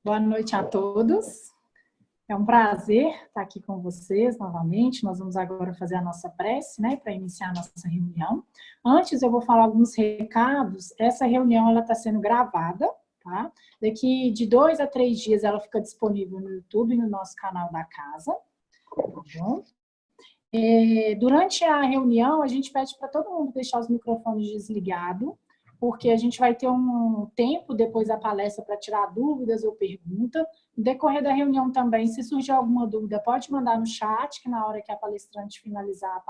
Boa noite a todos. É um prazer estar aqui com vocês novamente. Nós vamos agora fazer a nossa prece, né, para iniciar a nossa reunião. Antes, eu vou falar alguns recados. Essa reunião ela está sendo gravada, tá? Daqui de 2 a 3 dias ela fica disponível no YouTube e no nosso canal da casa, tá bom? Durante a reunião, a gente pede para todo mundo deixar os microfones desligados, porque a gente vai ter um tempo depois da palestra para tirar dúvidas ou perguntas. No decorrer da reunião também, se surgir alguma dúvida, pode mandar no chat, que na hora que a palestrante finalizar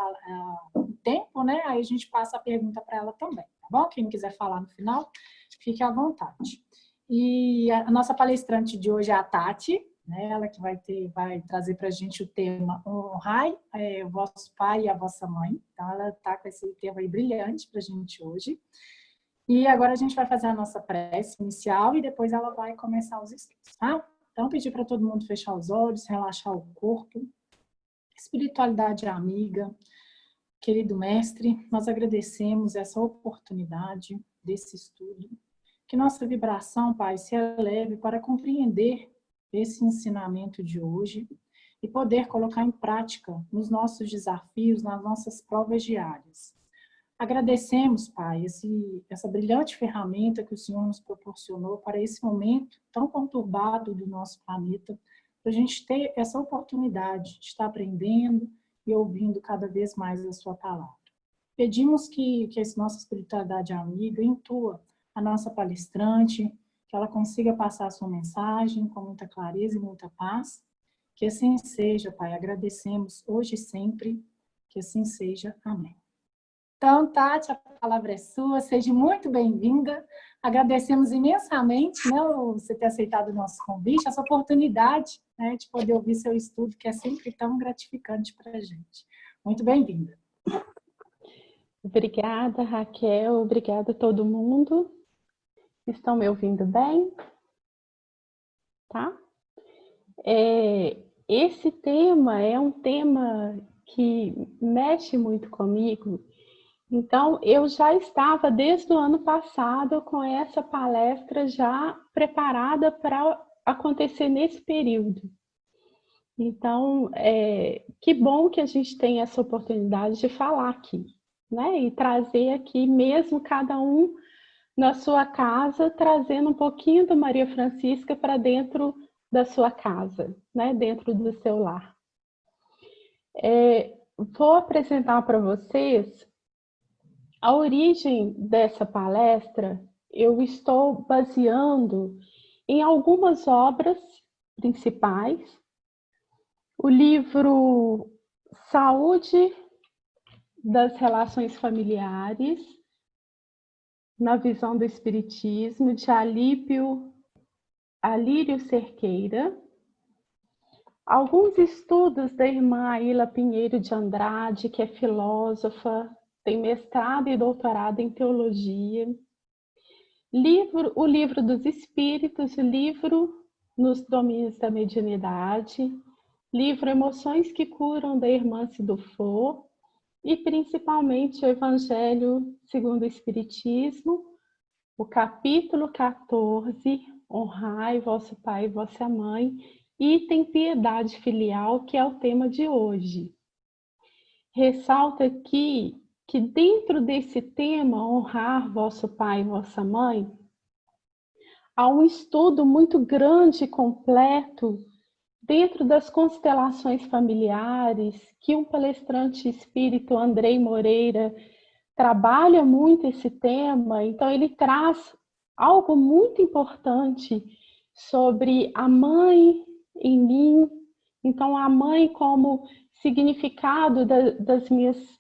o tempo, né, aí a gente passa a pergunta para ela também, tá bom? Quem quiser falar no final, fique à vontade. E a nossa palestrante de hoje é a Tati, né, ela que vai trazer para a gente o tema Honrai o vosso pai e a vossa mãe. Então, ela está com esse tema aí brilhante para a gente hoje. E agora a gente vai fazer a nossa prece inicial e depois ela vai começar os estudos, tá? Então, pedir para todo mundo fechar os olhos, relaxar o corpo. Espiritualidade amiga, querido mestre, nós agradecemos essa oportunidade desse estudo. Que nossa vibração, Pai, se eleve para compreender esse ensinamento de hoje e poder colocar em prática nos nossos desafios, nas nossas provas diárias. Agradecemos, Pai, essa brilhante ferramenta que o Senhor nos proporcionou para esse momento tão conturbado do nosso planeta, para a gente ter essa oportunidade de estar aprendendo e ouvindo cada vez mais a sua palavra. Pedimos que essa nossa espiritualidade amiga intua a nossa palestrante, que ela consiga passar a sua mensagem com muita clareza e muita paz. Que assim seja, Pai. Agradecemos hoje e sempre. Que assim seja. Amém. Então, Tati, a palavra é sua, seja muito bem-vinda. Agradecemos imensamente, né, você ter aceitado o nosso convite, essa oportunidade, né, de poder ouvir seu estudo, que é sempre tão gratificante para a gente. Muito bem-vinda. Obrigada, Raquel, obrigada a todo mundo. Estão me ouvindo bem? Tá? Esse tema é um tema que mexe muito comigo. Então, eu já estava desde o ano passado com essa palestra já preparada para acontecer nesse período. Então, que bom que a gente tem essa oportunidade de falar aqui, né? E trazer aqui mesmo cada um na sua casa, trazendo um pouquinho da Maria Francisca para dentro da sua casa, né? Dentro do seu lar. Vou apresentar para vocês a origem dessa palestra. Eu estou baseando em algumas obras principais. O livro Saúde das Relações Familiares, na visão do Espiritismo, de Alírio Cerqueira. Alguns estudos da irmã Aila Pinheiro de Andrade, que é filósofa, tem mestrado e doutorado em teologia. O Livro dos Espíritos, o livro Nos Domínios da Mediunidade, livro Emoções que Curam, da irmã Cidufo, e principalmente o Evangelho segundo o Espiritismo, o capítulo 14, Honrai vosso pai e vossa mãe, item piedade filial, que é o tema de hoje. Ressalto aqui que dentro desse tema, honrar vosso pai e vossa mãe, há um estudo muito grande e completo dentro das constelações familiares, que um palestrante espírito, Andrei Moreira, trabalha muito esse tema. Então ele traz algo muito importante sobre a mãe em mim. Então a mãe como significado das minhas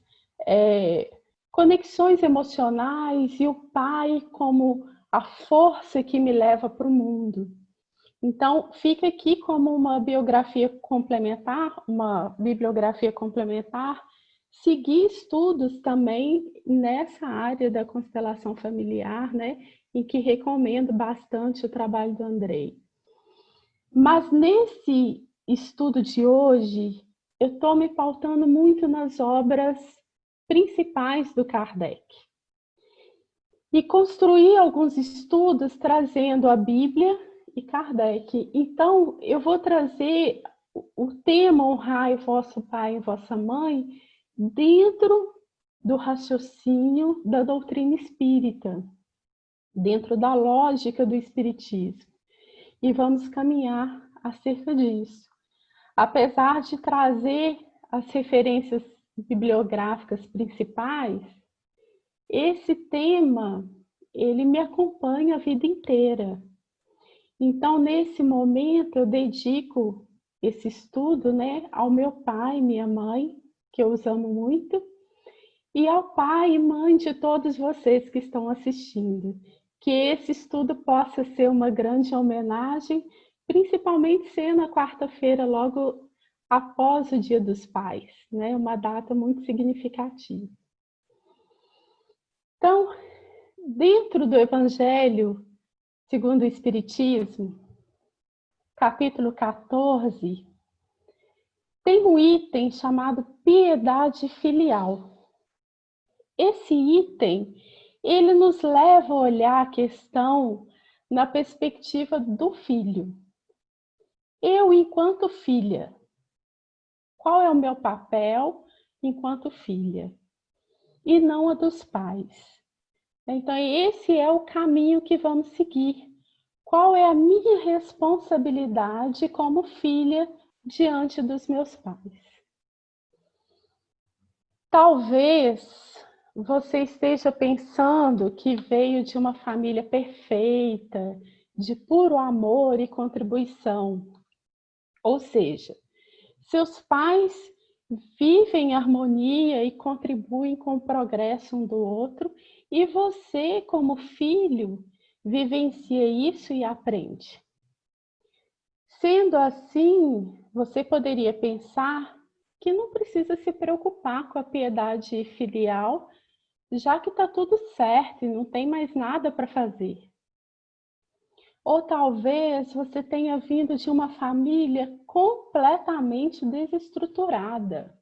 conexões emocionais, e o pai como a força que me leva para o mundo. Então, fica aqui como uma bibliografia complementar, seguir estudos também nessa área da constelação familiar, né, em que recomendo bastante o trabalho do Andrei. Mas nesse estudo de hoje, eu estou me pautando muito nas obras principais do Kardec. E construí alguns estudos trazendo a Bíblia e Kardec. Então, eu vou trazer o tema honrai vosso pai e vossa mãe dentro do raciocínio da doutrina espírita, dentro da lógica do espiritismo. E vamos caminhar acerca disso. Apesar de trazer as referências bibliográficas principais, esse tema, ele me acompanha a vida inteira. Então, nesse momento, eu dedico esse estudo, né, ao meu pai e minha mãe, que eu os amo muito, e ao pai e mãe de todos vocês que estão assistindo. Que esse estudo possa ser uma grande homenagem, principalmente ser na quarta-feira, logo após o Dia dos Pais, né? Uma data muito significativa. Então, dentro do Evangelho segundo o Espiritismo, capítulo 14, tem um item chamado piedade filial. Esse item, ele nos leva a olhar a questão na perspectiva do filho. Eu, enquanto filha, qual é o meu papel enquanto filha? E não a dos pais. Então, esse é o caminho que vamos seguir. Qual é a minha responsabilidade como filha diante dos meus pais? Talvez você esteja pensando que veio de uma família perfeita, de puro amor e contribuição. Ou seja, seus pais vivem em harmonia e contribuem com o progresso um do outro, e você, como filho, vivencia isso e aprende. Sendo assim, você poderia pensar que não precisa se preocupar com a piedade filial, já que está tudo certo e não tem mais nada para fazer. Ou talvez você tenha vindo de uma família completamente desestruturada,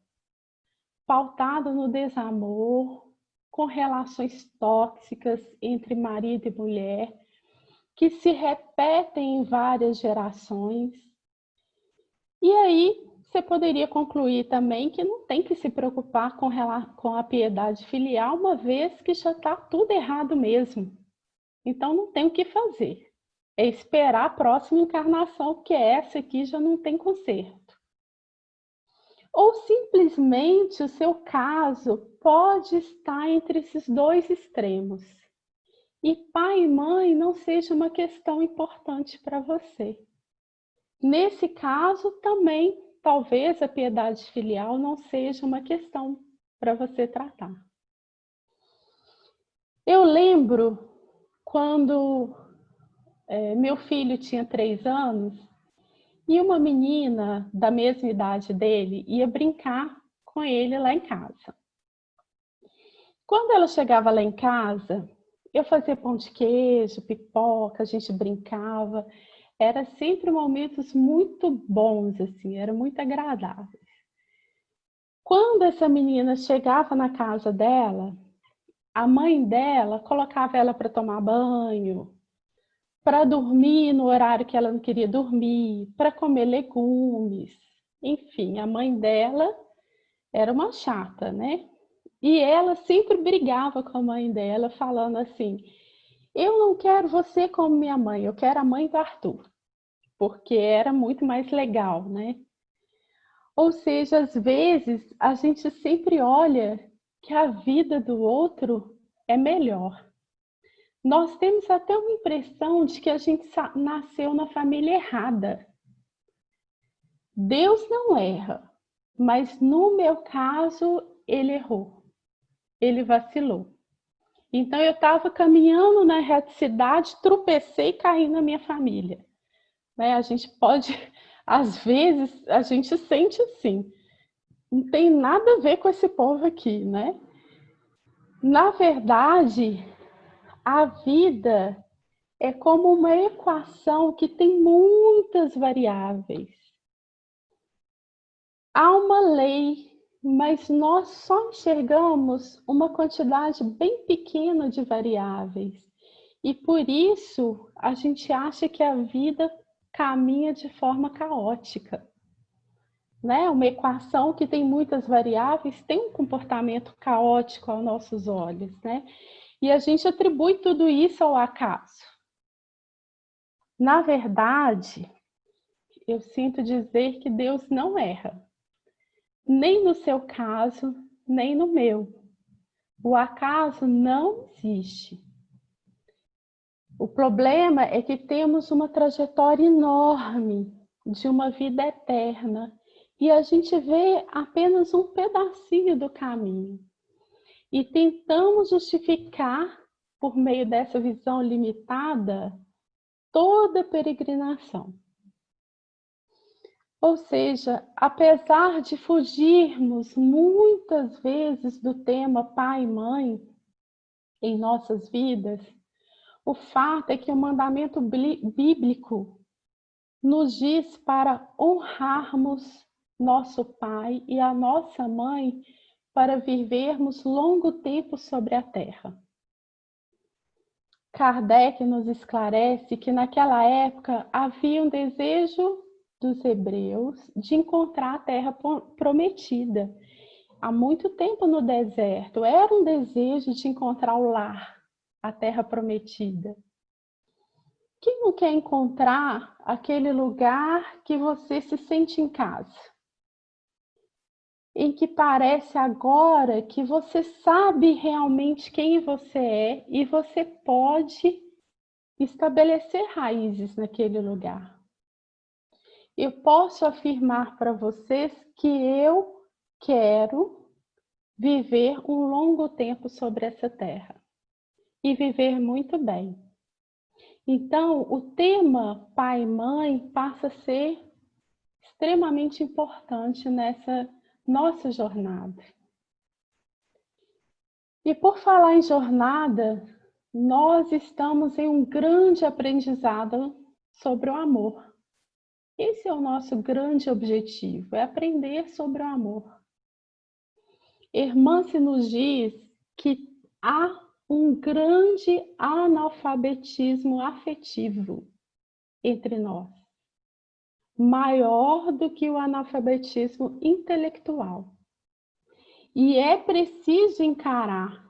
pautada no desamor, com relações tóxicas entre marido e mulher, que se repetem em várias gerações. E aí, você poderia concluir também que não tem que se preocupar com a piedade filial, uma vez que já está tudo errado mesmo. Então, não tem o que fazer. É esperar a próxima encarnação, porque essa aqui já não tem conserto. Ou simplesmente o seu caso pode estar entre esses dois extremos. E pai e mãe não seja uma questão importante para você. Nesse caso, também, talvez a piedade filial não seja uma questão para você tratar. Eu lembro quando meu filho tinha 3 anos e uma menina da mesma idade dele ia brincar com ele lá em casa. Quando ela chegava lá em casa, eu fazia pão de queijo, pipoca, a gente brincava. Era sempre momentos muito bons, assim, era muito agradáveis. Quando essa menina chegava na casa dela, a mãe dela colocava ela para tomar banho, para dormir no horário que ela não queria dormir, para comer legumes. Enfim, a mãe dela era uma chata, né? E ela sempre brigava com a mãe dela, falando assim: eu não quero você como minha mãe, eu quero a mãe do Arthur, porque era muito mais legal, né? Ou seja, às vezes a gente sempre olha que a vida do outro é melhor. Nós temos até uma impressão de que a gente nasceu na família errada. Deus não erra, mas no meu caso, ele errou. Ele vacilou. Então eu estava caminhando na reticidade, tropecei e caí na minha família. Né? A gente pode, às vezes, a gente sente assim. Não tem nada a ver com esse povo aqui, né? Na verdade, a vida é como uma equação que tem muitas variáveis. Há uma lei, mas nós só enxergamos uma quantidade bem pequena de variáveis. E por isso a gente acha que a vida caminha de forma caótica, né? Uma equação que tem muitas variáveis tem um comportamento caótico aos nossos olhos, né? E a gente atribui tudo isso ao acaso. Na verdade, eu sinto dizer que Deus não erra, nem no seu caso, nem no meu. O acaso não existe. O problema é que temos uma trajetória enorme de uma vida eterna e a gente vê apenas um pedacinho do caminho. E tentamos justificar, por meio dessa visão limitada, toda a peregrinação. Ou seja, apesar de fugirmos muitas vezes do tema pai e mãe em nossas vidas, o fato é que o mandamento bíblico nos diz para honrarmos nosso pai e a nossa mãe para vivermos longo tempo sobre a terra. Kardec nos esclarece que naquela época havia um desejo dos hebreus de encontrar a terra prometida. Há muito tempo no deserto, era um desejo de encontrar o lar, a terra prometida. Quem não quer encontrar aquele lugar que você se sente em casa? Em que parece agora que você sabe realmente quem você é e você pode estabelecer raízes naquele lugar. Eu posso afirmar para vocês que eu quero viver um longo tempo sobre essa terra e viver muito bem. Então, o tema pai e mãe passa a ser extremamente importante nessa nossa jornada. E por falar em jornada, nós estamos em um grande aprendizado sobre o amor. Esse é o nosso grande objetivo, é aprender sobre o amor. Hermance nos diz que há um grande analfabetismo afetivo entre nós, maior do que o analfabetismo intelectual. E é preciso encarar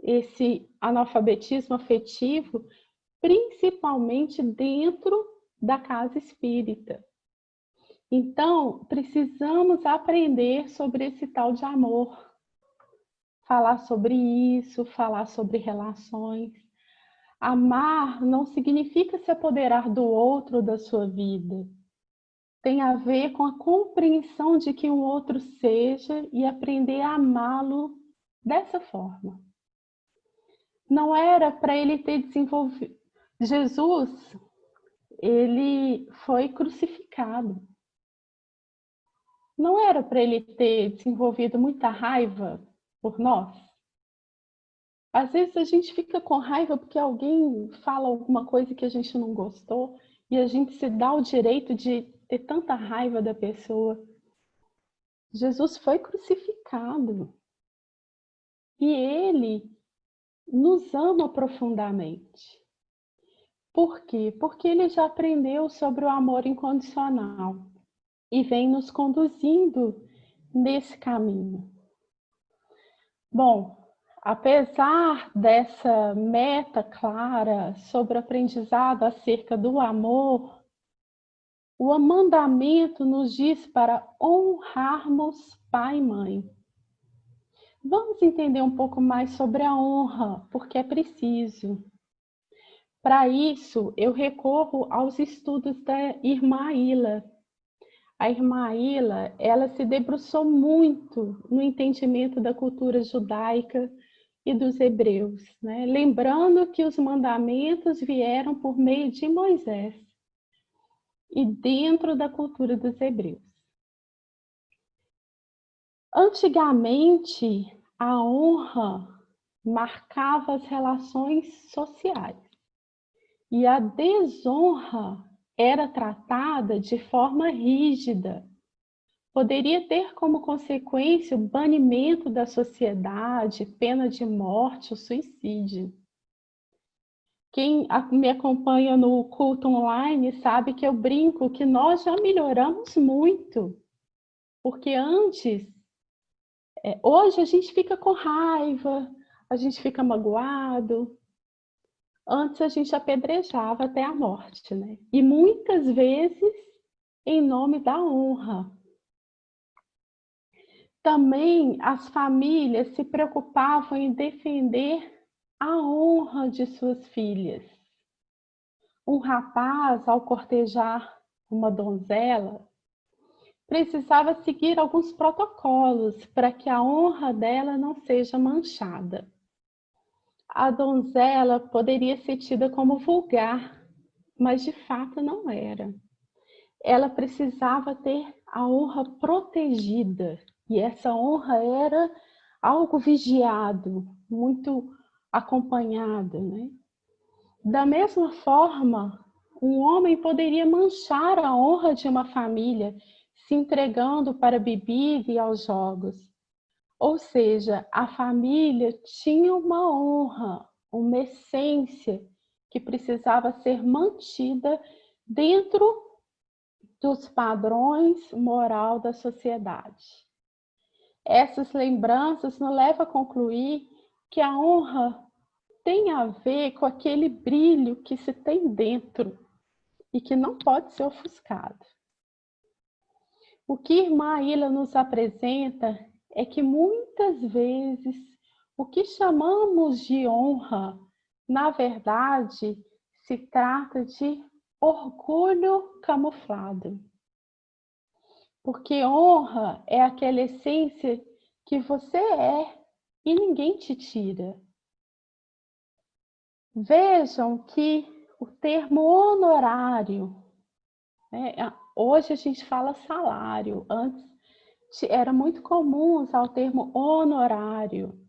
esse analfabetismo afetivo, principalmente dentro da casa espírita. Então, precisamos aprender sobre esse tal de amor, falar sobre isso, falar sobre relações. Amar não significa se apoderar do outro da sua vida. Tem a ver com a compreensão de que um outro seja e aprender a amá-lo dessa forma. Não era para ele ter desenvolvido. Jesus, ele foi crucificado. Não era para ele ter desenvolvido muita raiva por nós? Às vezes a gente fica com raiva porque alguém fala alguma coisa que a gente não gostou e a gente se dá o direito de ter tanta raiva da pessoa. Jesus foi crucificado e ele nos ama profundamente. Por quê? Porque ele já aprendeu sobre o amor incondicional e vem nos conduzindo nesse caminho. Bom, apesar dessa meta clara sobre o aprendizado acerca do amor, o mandamento nos diz para honrarmos pai e mãe. Vamos entender um pouco mais sobre a honra, porque é preciso. Para isso, eu recorro aos estudos da irmã Ila. A irmã Ila, ela se debruçou muito no entendimento da cultura judaica e dos hebreus, né? Lembrando que os mandamentos vieram por meio de Moisés e dentro da cultura dos hebreus. Antigamente, a honra marcava as relações sociais e a desonra era tratada de forma rígida. Poderia ter como consequência o banimento da sociedade, pena de morte ou suicídio. Quem me acompanha no culto online sabe que eu brinco que nós já melhoramos muito. Porque antes, hoje a gente fica com raiva, a gente fica magoado. Antes a gente apedrejava até a morte, né? E muitas vezes em nome da honra. Também as famílias se preocupavam em defender a honra de suas filhas. Um rapaz, ao cortejar uma donzela, precisava seguir alguns protocolos para que a honra dela não seja manchada. A donzela poderia ser tida como vulgar, mas de fato não era. Ela precisava ter a honra protegida, e essa honra era algo vigiado, muito acompanhado, né? Da mesma forma, um homem poderia manchar a honra de uma família se entregando para a bebida e aos jogos. Ou seja, a família tinha uma honra, uma essência que precisava ser mantida dentro dos padrões moral da sociedade. Essas lembranças nos levam a concluir que a honra tem a ver com aquele brilho que se tem dentro e que não pode ser ofuscado. O que Irmã Aíla nos apresenta é que muitas vezes o que chamamos de honra, na verdade, se trata de orgulho camuflado. Porque honra é aquela essência que você é e ninguém te tira. Vejam que o termo honorário, né, hoje a gente fala salário, antes era muito comum usar o termo honorário.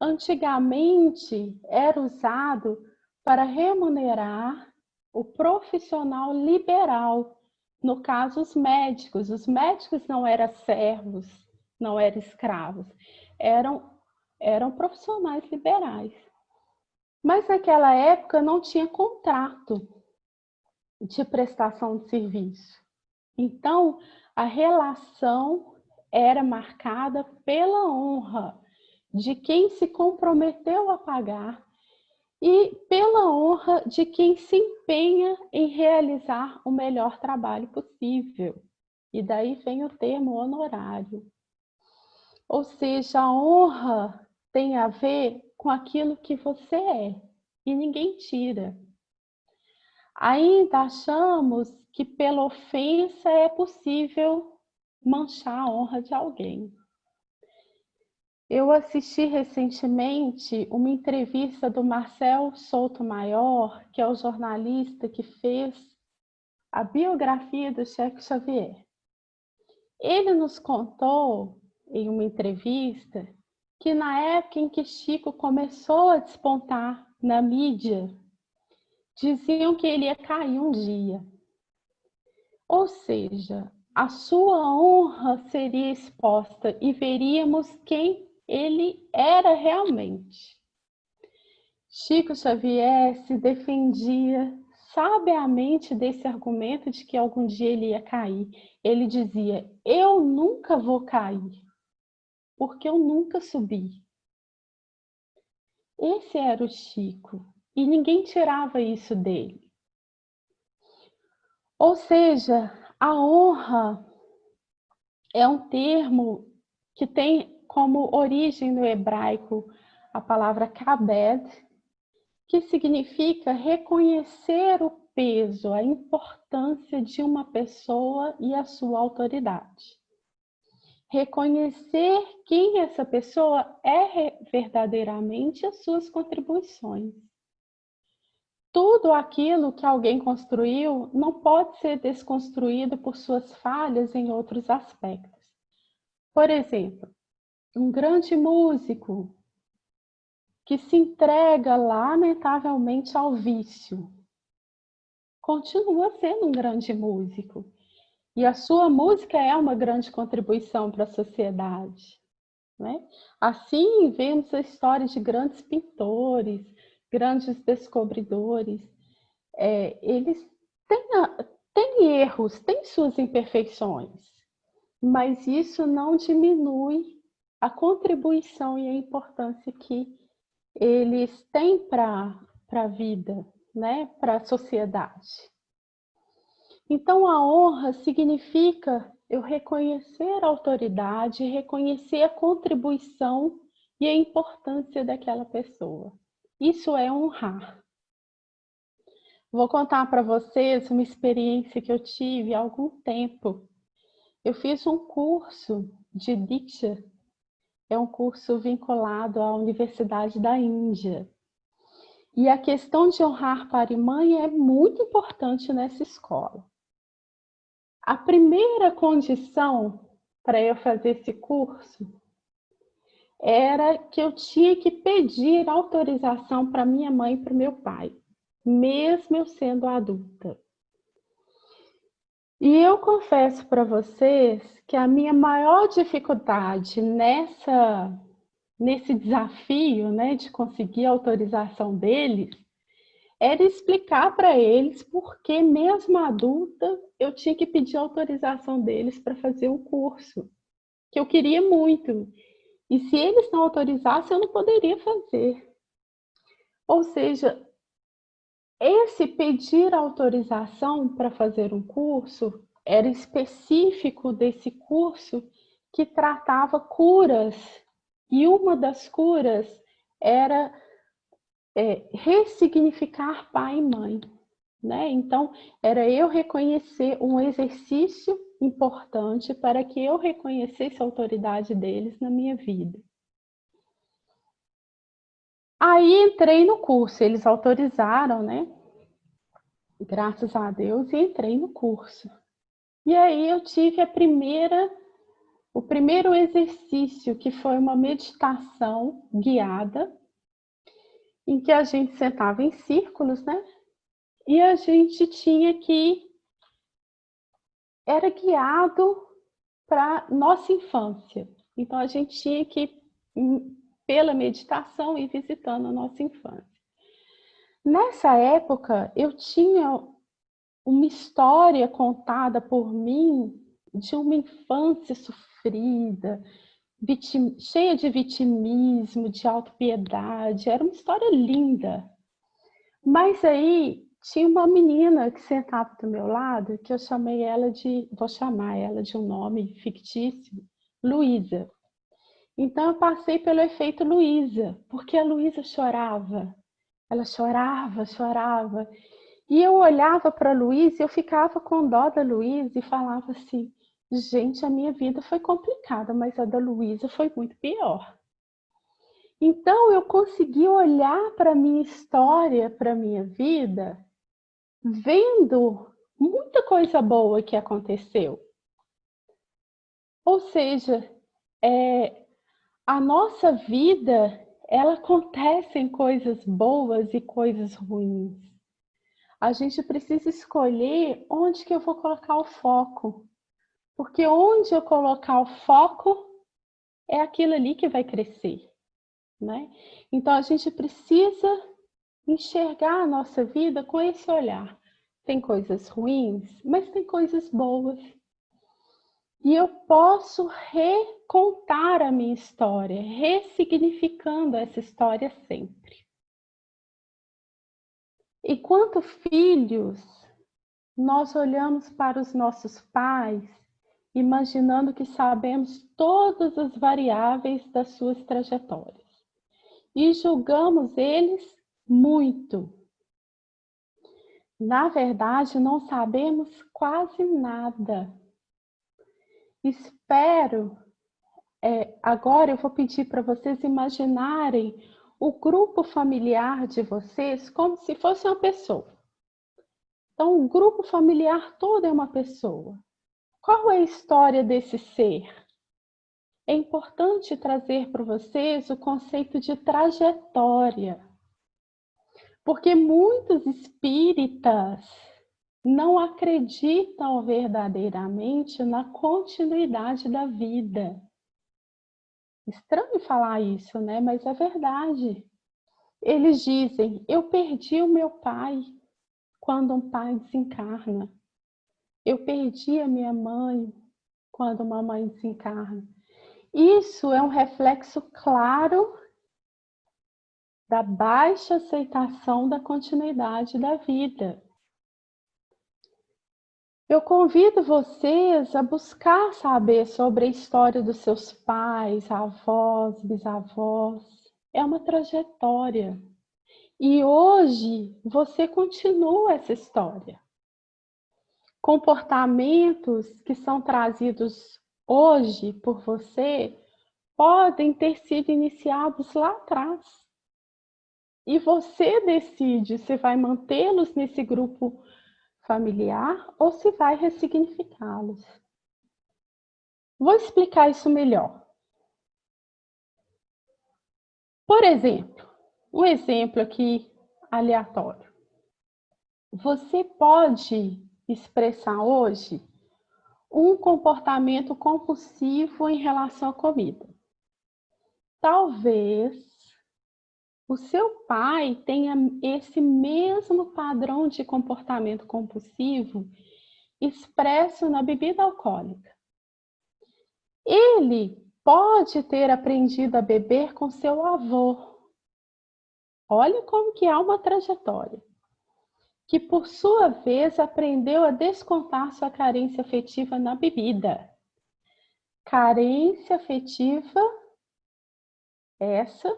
Antigamente era usado para remunerar o profissional liberal, no caso os médicos. Os médicos não eram servos, não eram escravos, eram profissionais liberais. Mas naquela época não tinha contrato de prestação de serviço. Então, a relação era marcada pela honra de quem se comprometeu a pagar e pela honra de quem se empenha em realizar o melhor trabalho possível. E daí vem o termo honorário. Ou seja, a honra tem a ver com aquilo que você é e ninguém tira. Ainda achamos que pela ofensa é possível manchar a honra de alguém. Eu assisti recentemente uma entrevista do Marcel Souto-Maior, que é o jornalista que fez a biografia do Chico Xavier. Ele nos contou, em uma entrevista, que na época em que Chico começou a despontar na mídia, diziam que ele ia cair um dia. Ou seja, a sua honra seria exposta e veríamos quem ele era realmente. Chico Xavier se defendia sabiamente desse argumento de que algum dia ele ia cair. Ele dizia: eu nunca vou cair, porque eu nunca subi. Esse era o Chico, e ninguém tirava isso dele. Ou seja, a honra é um termo que tem como origem no hebraico a palavra kabed, que significa reconhecer o peso, a importância de uma pessoa e a sua autoridade. Reconhecer quem essa pessoa é verdadeiramente, as suas contribuições. Tudo aquilo que alguém construiu não pode ser desconstruído por suas falhas em outros aspectos. Por exemplo, um grande músico que se entrega lamentavelmente ao vício continua sendo um grande músico. E a sua música é uma grande contribuição para a sociedade, né? Assim, vemos a história de grandes pintores, grandes descobridores, eles têm erros, têm suas imperfeições, mas isso não diminui a contribuição e a importância que eles têm para a vida, né? Para a sociedade. Então, a honra significa eu reconhecer a autoridade, reconhecer a contribuição e a importância daquela pessoa. Isso é honrar. Vou contar para vocês uma experiência que eu tive há algum tempo. Eu fiz um curso de Diksha, é um curso vinculado à Universidade da Índia. E a questão de honrar pai e mãe é muito importante nessa escola. A primeira condição para eu fazer esse curso era que eu tinha que pedir autorização para minha mãe e para o meu pai, mesmo eu sendo adulta. E eu confesso para vocês que a minha maior dificuldade nesse desafio, né, de conseguir a autorização deles, era explicar para eles por que, mesmo adulta, eu tinha que pedir autorização deles para fazer o curso, que eu queria muito. E se eles não autorizassem, eu não poderia fazer. Ou seja, esse pedir autorização para fazer um curso era específico desse curso que tratava curas. E uma das curas era ressignificar pai e mãe, né? Então, era eu reconhecer um exercício importante para que eu reconhecesse a autoridade deles na minha vida. Aí entrei no curso, eles autorizaram, né? Graças a Deus, e entrei no curso. E aí eu tive o primeiro exercício, que foi uma meditação guiada, em que a gente sentava em círculos, né? E a gente era guiado para nossa infância. Então a gente tinha que, pela meditação, ir visitando a nossa infância. Nessa época, eu tinha uma história contada por mim de uma infância sofrida, cheia de vitimismo, de autopiedade. Era uma história linda. Mas aí tinha uma menina que sentava do meu lado, que eu chamei ela vou chamar ela de um nome fictício, Luísa. Então eu passei pelo efeito Luísa, porque a Luísa chorava. Ela chorava, chorava. E eu olhava para a Luísa e eu ficava com dó da Luísa e falava assim, gente, a minha vida foi complicada, mas a da Luísa foi muito pior. Então eu consegui olhar para a minha história, para a minha vida, vendo muita coisa boa que aconteceu. Ou seja, a nossa vida, ela acontece em coisas boas e coisas ruins. A gente precisa escolher onde que eu vou colocar o foco. Porque onde eu colocar o foco, é aquilo ali que vai crescer, né? Então a gente precisa enxergar a nossa vida com esse olhar. Tem coisas ruins, mas tem coisas boas. E eu posso recontar a minha história, ressignificando essa história sempre. Enquanto filhos, nós olhamos para os nossos pais, imaginando que sabemos todas as variáveis das suas trajetórias. E julgamos eles muito. Na verdade, não sabemos quase nada. Espero, agora eu vou pedir para vocês imaginarem o grupo familiar de vocês como se fosse uma pessoa. Então, o grupo familiar todo é uma pessoa. Qual é a história desse ser? É importante trazer para vocês o conceito de trajetória. Porque muitos espíritas não acreditam verdadeiramente na continuidade da vida. Estranho falar isso, né? Mas é verdade. Eles dizem: eu perdi o meu pai quando um pai desencarna. Eu perdi a minha mãe quando uma mãe desencarna. Isso é um reflexo claro da baixa aceitação da continuidade da vida. Eu convido vocês a buscar saber sobre a história dos seus pais, avós, bisavós. É uma trajetória. E hoje você continua essa história. Comportamentos que são trazidos hoje por você podem ter sido iniciados lá atrás. E você decide se vai mantê-los nesse grupo familiar ou se vai ressignificá-los. Vou explicar isso melhor. Por exemplo, um exemplo aqui aleatório. Você pode expressar hoje um comportamento compulsivo em relação à comida. Talvez o seu pai tenha esse mesmo padrão de comportamento compulsivo expresso na bebida alcoólica. Ele pode ter aprendido a beber com seu avô. Olha como que há uma trajetória. Que por sua vez aprendeu a descontar sua carência afetiva na bebida. Carência afetiva essa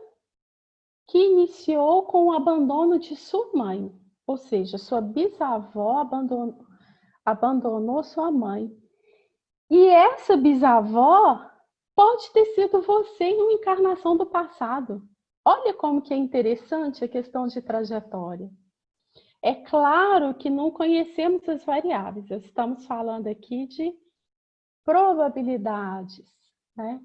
que iniciou com o abandono de sua mãe, ou seja, sua bisavó abandonou sua mãe. E essa bisavó pode ter sido você em uma encarnação do passado. Olha como que é interessante a questão de trajetória. É claro que não conhecemos as variáveis, estamos falando aqui de probabilidades, né?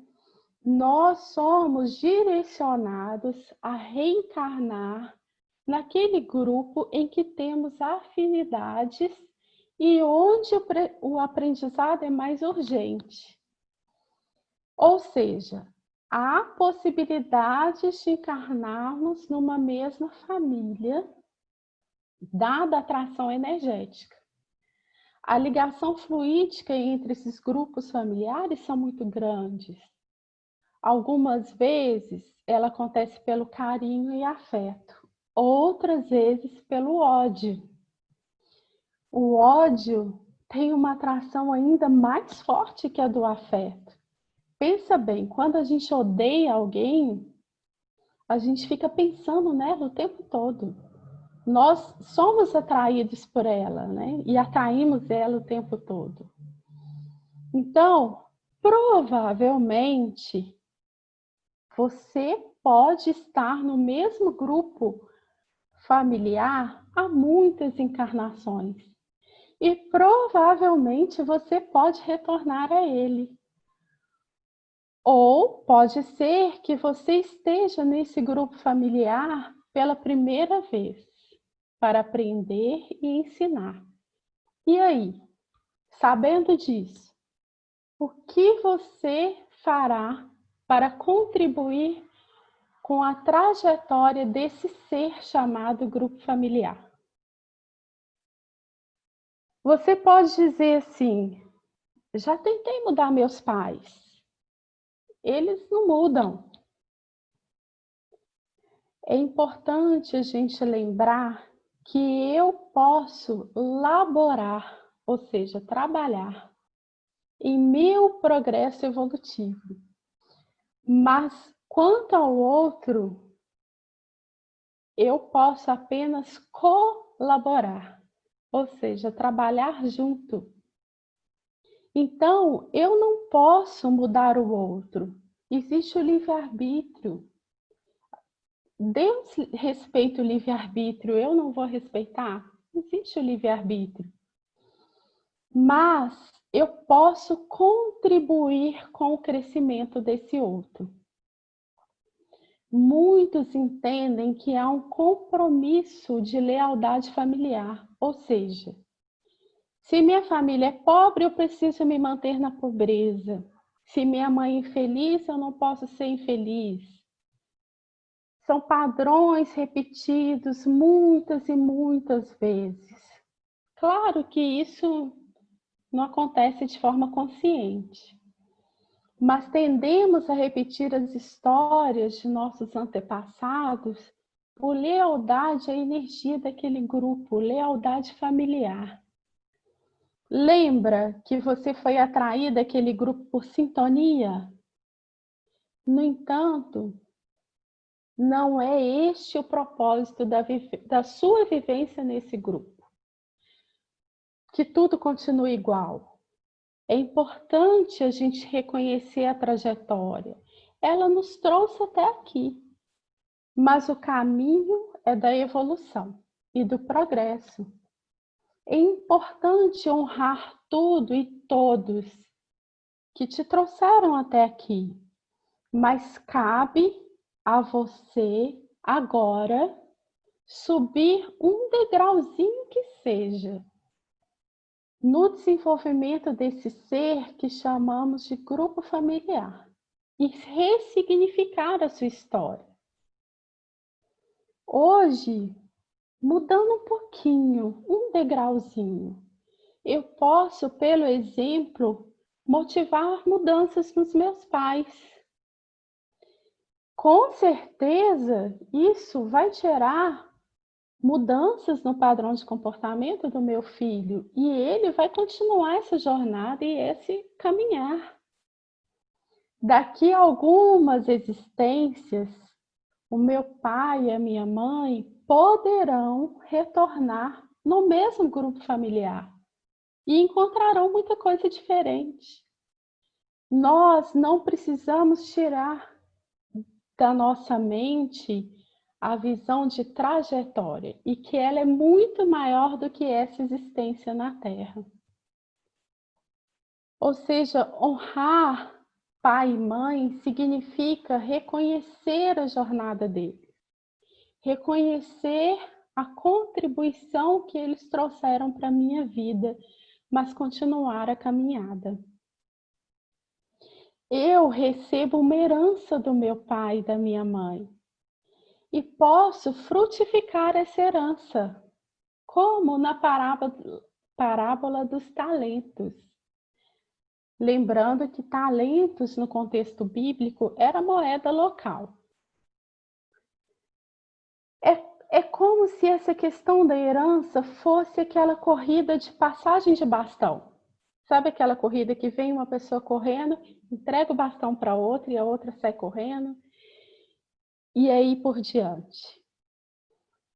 Nós somos direcionados a reencarnar naquele grupo em que temos afinidades e onde o aprendizado é mais urgente. Ou seja, há possibilidades de encarnarmos numa mesma família, dada a atração energética. A ligação fluídica entre esses grupos familiares são muito grandes. Algumas vezes ela acontece pelo carinho e afeto, outras vezes pelo ódio. O ódio tem uma atração ainda mais forte que a do afeto. Pensa bem, quando a gente odeia alguém, a gente fica pensando nela o tempo todo. Nós somos atraídos por ela, né? E atraímos ela o tempo todo. Então, provavelmente, você pode estar no mesmo grupo familiar há muitas encarnações. E provavelmente você pode retornar a ele. Ou pode ser que você esteja nesse grupo familiar pela primeira vez, para aprender e ensinar. E aí, sabendo disso, o que você fará para contribuir com a trajetória desse ser chamado grupo familiar? Você pode dizer assim: já tentei mudar meus pais, eles não mudam. É importante a gente lembrar que eu posso laborar, ou seja, trabalhar em meu progresso evolutivo. Mas quanto ao outro, eu posso apenas colaborar, ou seja, trabalhar junto. Então, eu não posso mudar o outro. Existe o livre-arbítrio. Deus respeita o livre-arbítrio, eu não vou respeitar? Existe o livre-arbítrio. Mas eu posso contribuir com o crescimento desse outro. Muitos entendem que há um compromisso de lealdade familiar, ou seja, se minha família é pobre, eu preciso me manter na pobreza. Se minha mãe é infeliz, eu não posso ser infeliz. São padrões repetidos muitas e muitas vezes. Claro que isso não acontece de forma consciente, mas tendemos a repetir as histórias de nossos antepassados por lealdade à energia daquele grupo, lealdade familiar. Lembra que você foi atraída àquele grupo por sintonia? No entanto, não é este o propósito da sua vivência nesse grupo. Que tudo continue igual. É importante a gente reconhecer a trajetória. Ela nos trouxe até aqui, mas o caminho é da evolução e do progresso. É importante honrar tudo e todos que te trouxeram até aqui, mas cabe a você agora subir um degrauzinho que seja no desenvolvimento desse ser que chamamos de grupo familiar e ressignificar a sua história. Hoje, mudando um pouquinho, um degrauzinho, eu posso, pelo exemplo, motivar mudanças nos meus pais. Com certeza, isso vai gerar mudanças no padrão de comportamento do meu filho e ele vai continuar essa jornada e esse caminhar. Daqui a algumas existências, o meu pai e a minha mãe poderão retornar no mesmo grupo familiar e encontrarão muita coisa diferente. Nós não precisamos tirar da nossa mente a visão de trajetória e que ela é muito maior do que essa existência na Terra. Ou seja, honrar pai e mãe significa reconhecer a jornada deles, reconhecer a contribuição que eles trouxeram para a minha vida, mas continuar a caminhada. Eu recebo uma herança do meu pai e da minha mãe e posso frutificar essa herança, como na parábola dos talentos. Lembrando que talentos no contexto bíblico era moeda local. É como se essa questão da herança fosse aquela corrida de passagem de bastão. Sabe aquela corrida que vem uma pessoa correndo, entrega o bastão para outra e a outra sai correndo? E aí por diante.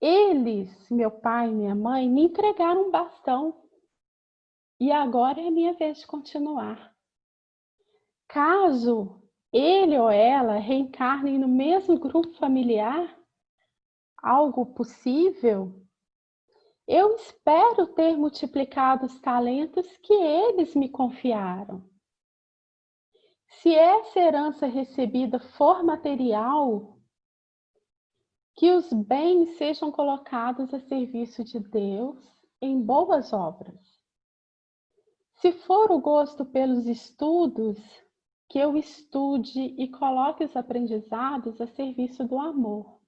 Eles, meu pai e minha mãe, me entregaram um bastão. E agora é a minha vez de continuar. Caso ele ou ela reencarnem no mesmo grupo familiar, algo possível, eu espero ter multiplicado os talentos que eles me confiaram. Se essa herança recebida for material, que os bens sejam colocados a serviço de Deus em boas obras. Se for o gosto pelos estudos, que eu estude e coloque os aprendizados a serviço do amor.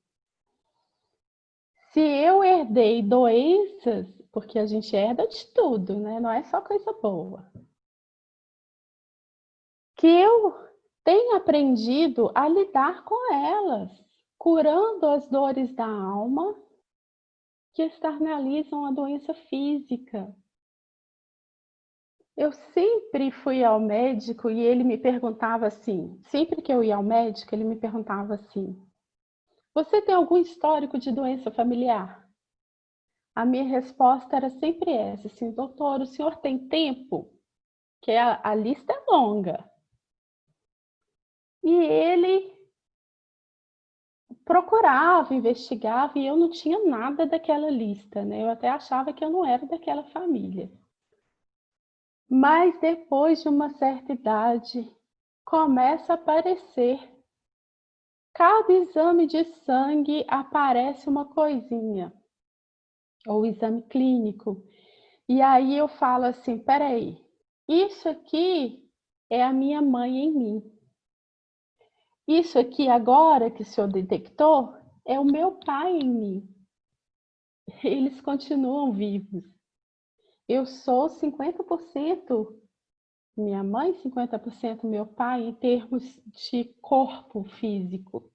Se eu herdei doenças, porque a gente herda de tudo, né? Não é só coisa boa. Que eu tenha aprendido a lidar com elas, curando as dores da alma que externalizam a doença física. Eu sempre fui ao médico e ele me perguntava assim, sempre que eu ia ao médico, ele me perguntava assim: você tem algum histórico de doença familiar? A minha resposta era sempre essa, assim, doutor, o senhor tem tempo? Que a lista é longa. E ele procurava, investigava e eu não tinha nada daquela lista, né? Eu até achava que eu não era daquela família. Mas depois de uma certa idade, começa a aparecer. Cada exame de sangue aparece uma coisinha, ou exame clínico. E aí eu falo assim, peraí, isso aqui é a minha mãe em mim. Isso aqui agora que o senhor detectou é o meu pai em mim. Eles continuam vivos. Eu sou 50% minha mãe, 50% meu pai, em termos de corpo físico.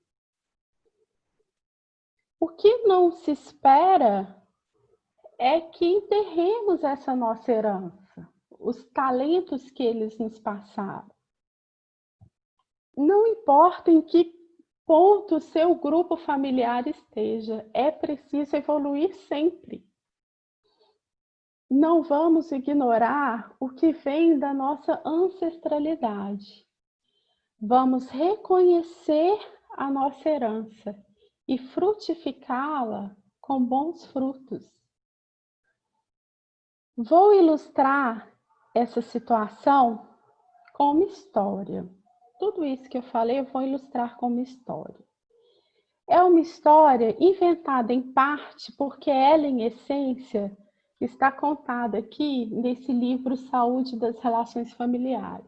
O que não se espera é que enterremos essa nossa herança, os talentos que eles nos passaram. Não importa em que ponto o seu grupo familiar esteja, é preciso evoluir sempre. Não vamos ignorar o que vem da nossa ancestralidade. Vamos reconhecer a nossa herança e frutificá-la com bons frutos. Vou ilustrar essa situação com uma história. Tudo isso que eu falei, eu vou ilustrar com uma história. É uma história inventada em parte porque ela, em essência, está contada aqui nesse livro Saúde das Relações Familiares.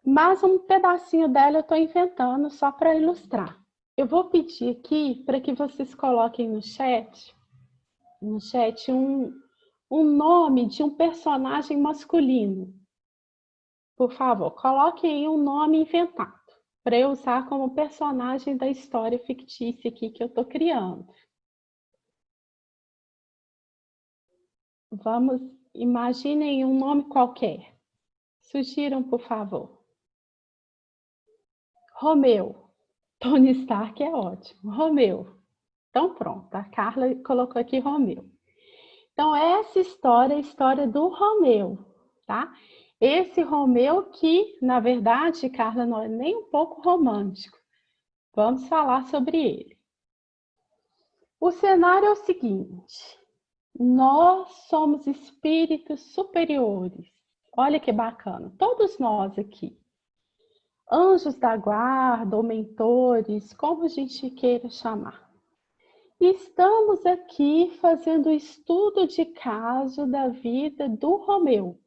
Mas um pedacinho dela eu estou inventando só para ilustrar. Eu vou pedir aqui para que vocês coloquem no chat um nome de um personagem masculino. Por favor, coloquem aí um nome inventado para eu usar como personagem da história fictícia aqui que eu estou criando. Vamos, imaginem um nome qualquer. Sugiram, por favor. Romeu. Tony Stark é ótimo. Romeu. Então pronto, a Carla colocou aqui Romeu. Então essa história é a história do Romeu, tá? Esse Romeu que, na verdade, Carla, não é nem um pouco romântico. Vamos falar sobre ele. O cenário é o seguinte: nós somos espíritos superiores. Olha que bacana, todos nós aqui. Anjos da guarda ou mentores, como a gente queira chamar. Estamos aqui fazendo o estudo de caso da vida do Romeu.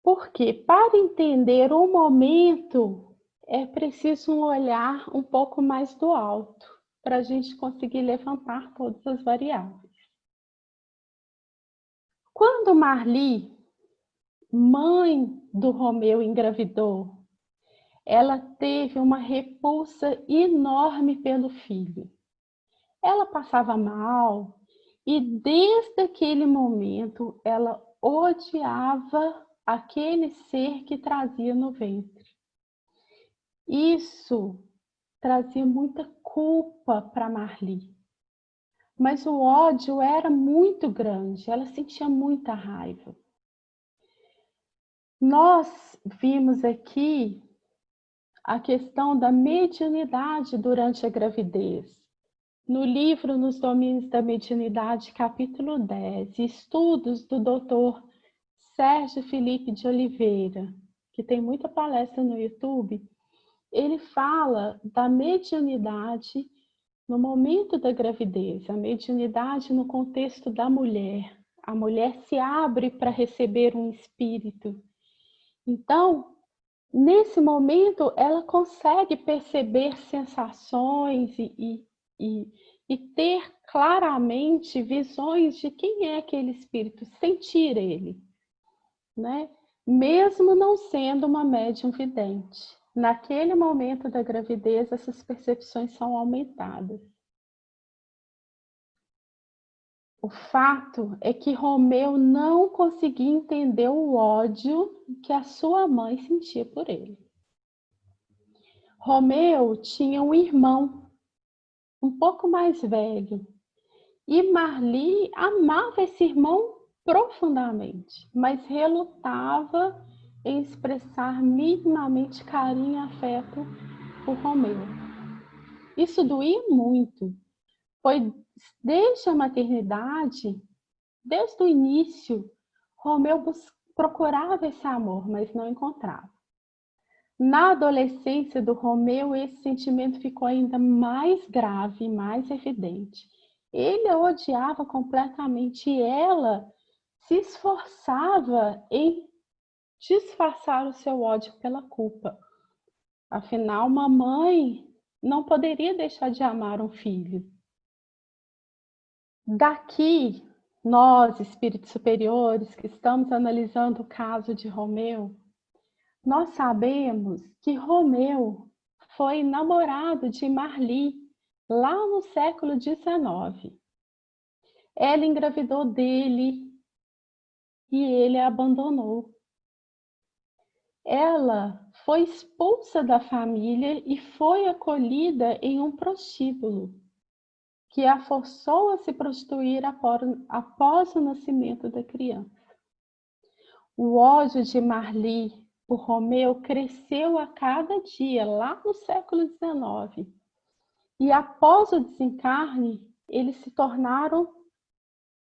Porque para entender o momento é preciso um olhar um pouco mais do alto, para a gente conseguir levantar todas as variáveis. Quando Marli, mãe do Romeu, engravidou, ela teve uma repulsa enorme pelo filho. Ela passava mal e desde aquele momento ela odiava aquele ser que trazia no ventre. Isso trazia muita culpa para Marli. Mas o ódio era muito grande, ela sentia muita raiva. Nós vimos aqui a questão da mediunidade durante a gravidez. No livro Nos Domínios da Mediunidade, capítulo 10, estudos do Dr. Sérgio Felipe de Oliveira, que tem muita palestra no YouTube, ele fala da mediunidade no momento da gravidez, a mediunidade no contexto da mulher. A mulher se abre para receber um espírito. Então, nesse momento, ela consegue perceber sensações e ter claramente visões de quem é aquele espírito, sentir ele, né? Mesmo não sendo uma médium vidente. Naquele momento da gravidez, essas percepções são aumentadas. O fato é que Romeu não conseguia entender o ódio que a sua mãe sentia por ele. Romeu tinha um irmão um pouco mais velho e Marli amava esse irmão profundamente, mas relutava em expressar minimamente carinho e afeto por Romeu. Isso doía muito, pois desde a maternidade, desde o início, Romeu procurava esse amor, mas não encontrava. Na adolescência do Romeu, esse sentimento ficou ainda mais grave, mais evidente. Ele a odiava completamente e ela se esforçava em disfarçar o seu ódio pela culpa. Afinal, uma mãe não poderia deixar de amar um filho. Daqui, nós, espíritos superiores, que estamos analisando o caso de Romeu, nós sabemos que Romeu foi namorado de Marli lá no século XIX. Ela engravidou dele e ele a abandonou. Ela foi expulsa da família e foi acolhida em um prostíbulo, que a forçou a se prostituir após o nascimento da criança. O ódio de Marli por Romeu cresceu a cada dia, lá no século XIX. E após o desencarne, eles se tornaram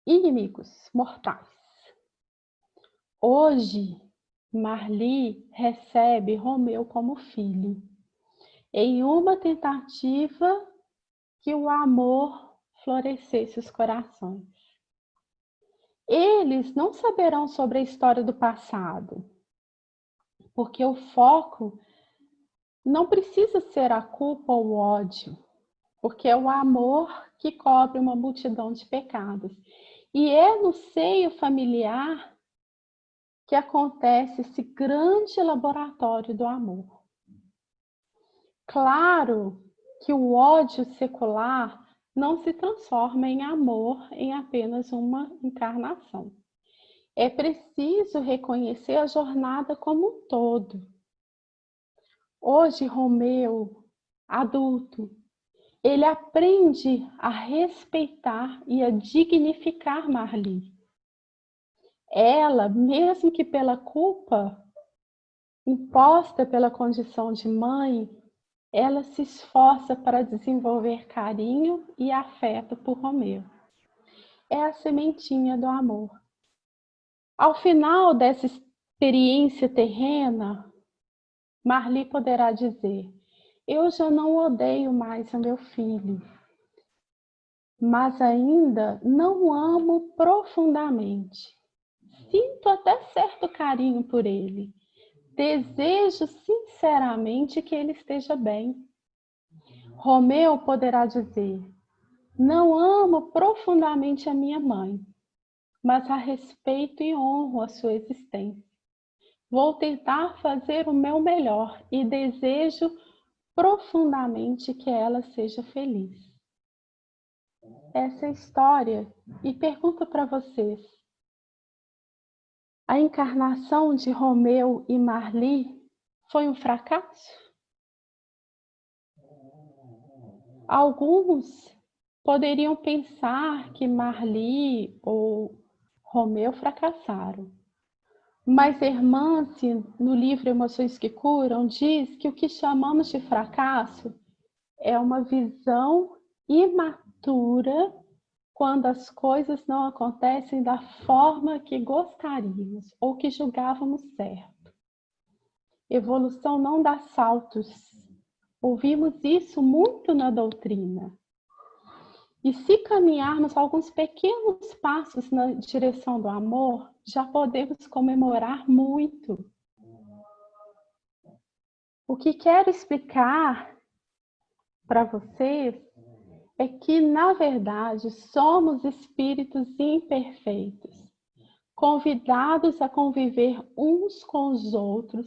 inimigos mortais. Hoje, Marli recebe Romeu como filho, em uma tentativa que o amor florescesse os corações. Eles não saberão sobre a história do passado, porque o foco não precisa ser a culpa ou o ódio, porque é o amor que cobre uma multidão de pecados. E é no seio familiar que acontece esse grande laboratório do amor. Claro que o ódio secular não se transforma em amor em apenas uma encarnação. É preciso reconhecer a jornada como um todo. Hoje, Romeu, adulto, ele aprende a respeitar e a dignificar Marli. Ela, mesmo que pela culpa imposta pela condição de mãe, ela se esforça para desenvolver carinho e afeto por Romeu. É a sementinha do amor. Ao final dessa experiência terrena, Marli poderá dizer: eu já não odeio mais o meu filho, mas ainda não amo profundamente. Sinto até certo carinho por ele. Desejo sinceramente que ele esteja bem. Romeu poderá dizer: não amo profundamente a minha mãe, mas a respeito e honro a sua existência. Vou tentar fazer o meu melhor e desejo profundamente que ela seja feliz. Essa é a história. E pergunto para vocês: a encarnação de Romeu e Marli foi um fracasso? Alguns poderiam pensar que Marli ou Romeu fracassaram. Mas Hermance, no livro Emoções que Curam, diz que o que chamamos de fracasso é uma visão imatura quando as coisas não acontecem da forma que gostaríamos ou que julgávamos certo. Evolução não dá saltos. Ouvimos isso muito na doutrina. E se caminharmos alguns pequenos passos na direção do amor, já podemos comemorar muito. O que quero explicar para vocês é que, na verdade, somos espíritos imperfeitos, convidados a conviver uns com os outros,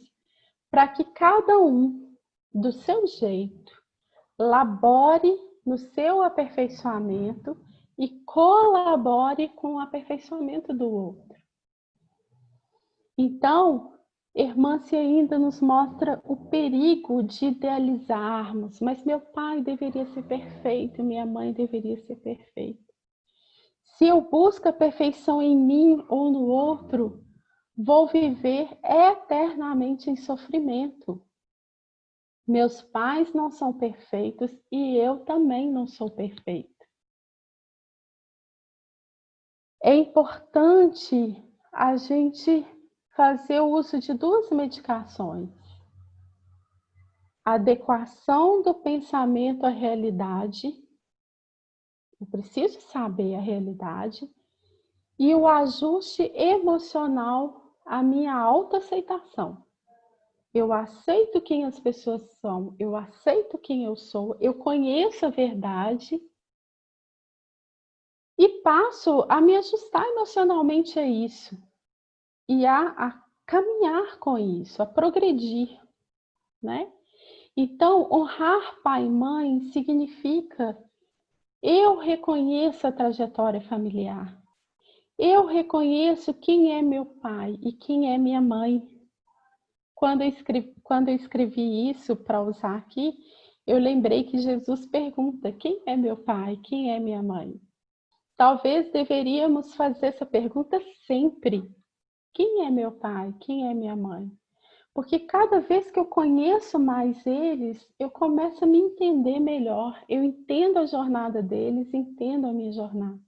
para que cada um, do seu jeito, labore no seu aperfeiçoamento e colabore com o aperfeiçoamento do outro. Então, Hermance ainda nos mostra o perigo de idealizarmos, mas meu pai deveria ser perfeito, minha mãe deveria ser perfeita. Se eu busco a perfeição em mim ou no outro, vou viver eternamente em sofrimento. Meus pais não são perfeitos e eu também não sou perfeita. É importante a gente fazer o uso de duas medicações: a adequação do pensamento à realidade, eu preciso saber a realidade, e o ajuste emocional à minha autoaceitação. eu aceito quem as pessoas são, eu aceito quem eu sou, eu conheço a verdade e passo a me ajustar emocionalmente a isso e a caminhar com isso, a progredir, né? Então, honrar pai e mãe significa eu reconheço a trajetória familiar, eu reconheço quem é meu pai e quem é minha mãe. Quando eu escrevi isso para usar aqui, eu lembrei que Jesus pergunta: quem é meu pai? Quem é minha mãe? Talvez deveríamos fazer essa pergunta sempre. Quem é meu pai? Quem é minha mãe? Porque cada vez que eu conheço mais eles, eu começo a me entender melhor. Eu entendo a jornada deles, entendo a minha jornada.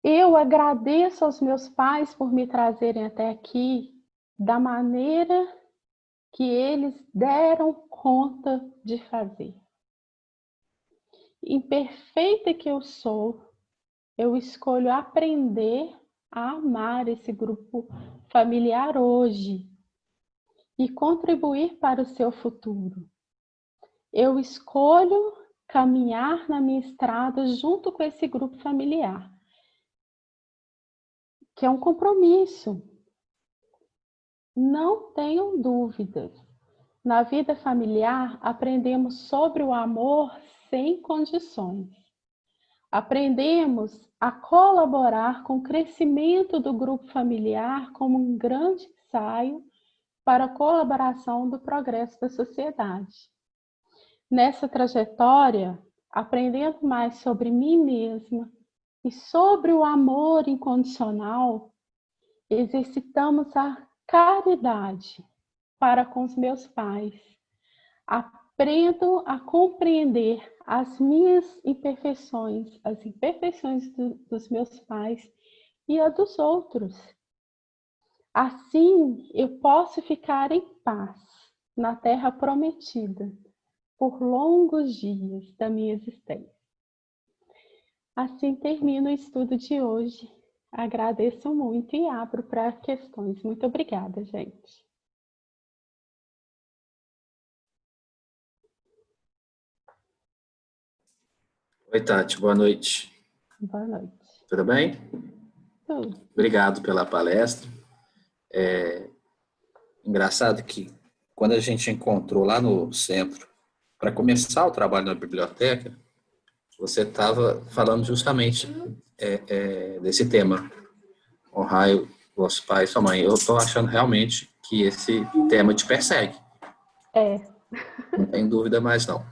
Eu agradeço aos meus pais por me trazerem até aqui da maneira que eles deram conta de fazer. Imperfeita que eu sou, eu escolho aprender a amar esse grupo familiar hoje e contribuir para o seu futuro. Eu escolho caminhar na minha estrada junto com esse grupo familiar, que é um compromisso. Não tenham dúvidas. Na vida familiar, aprendemos sobre o amor sem condições. Aprendemos a colaborar com o crescimento do grupo familiar como um grande ensaio para a colaboração do progresso da sociedade. Nessa trajetória, aprendendo mais sobre mim mesma e sobre o amor incondicional, exercitamos a caridade para com os meus pais. Aprendo a compreender as minhas imperfeições, as imperfeições dos meus pais e a dos outros. Assim, eu posso ficar em paz na terra prometida por longos dias da minha existência. Assim termino o estudo de hoje. Agradeço muito e abro para questões. Muito obrigada, gente. Oi, Tati, boa noite. Boa noite. Tudo bem? Tudo. Obrigado pela palestra. Engraçado que quando a gente encontrou lá no centro para começar o trabalho na biblioteca, você estava falando justamente desse tema, honrar o vosso pai e sua mãe. Eu estou achando realmente que esse tema te persegue. Não tem dúvida mais não.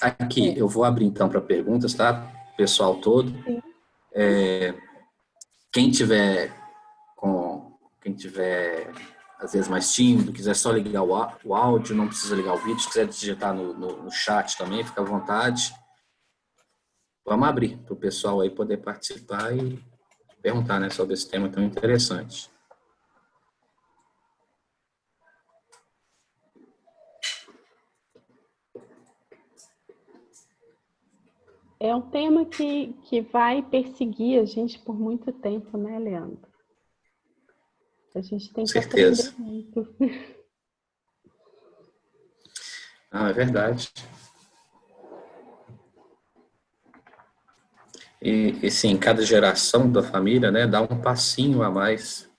Aqui, eu vou abrir então para perguntas, tá? Pessoal todo. Quem tiver às vezes mais tímido, quiser só ligar o áudio, não precisa ligar o vídeo, se quiser digitar no chat também, fica à vontade. Vamos abrir para o pessoal aí poder participar e perguntar, né, sobre esse tema tão interessante. É um tema que vai perseguir a gente por muito tempo, né, Leandro? A gente tem que aprender muito. Ah, é verdade. E sim, cada geração da família, né, dá um passinho a mais,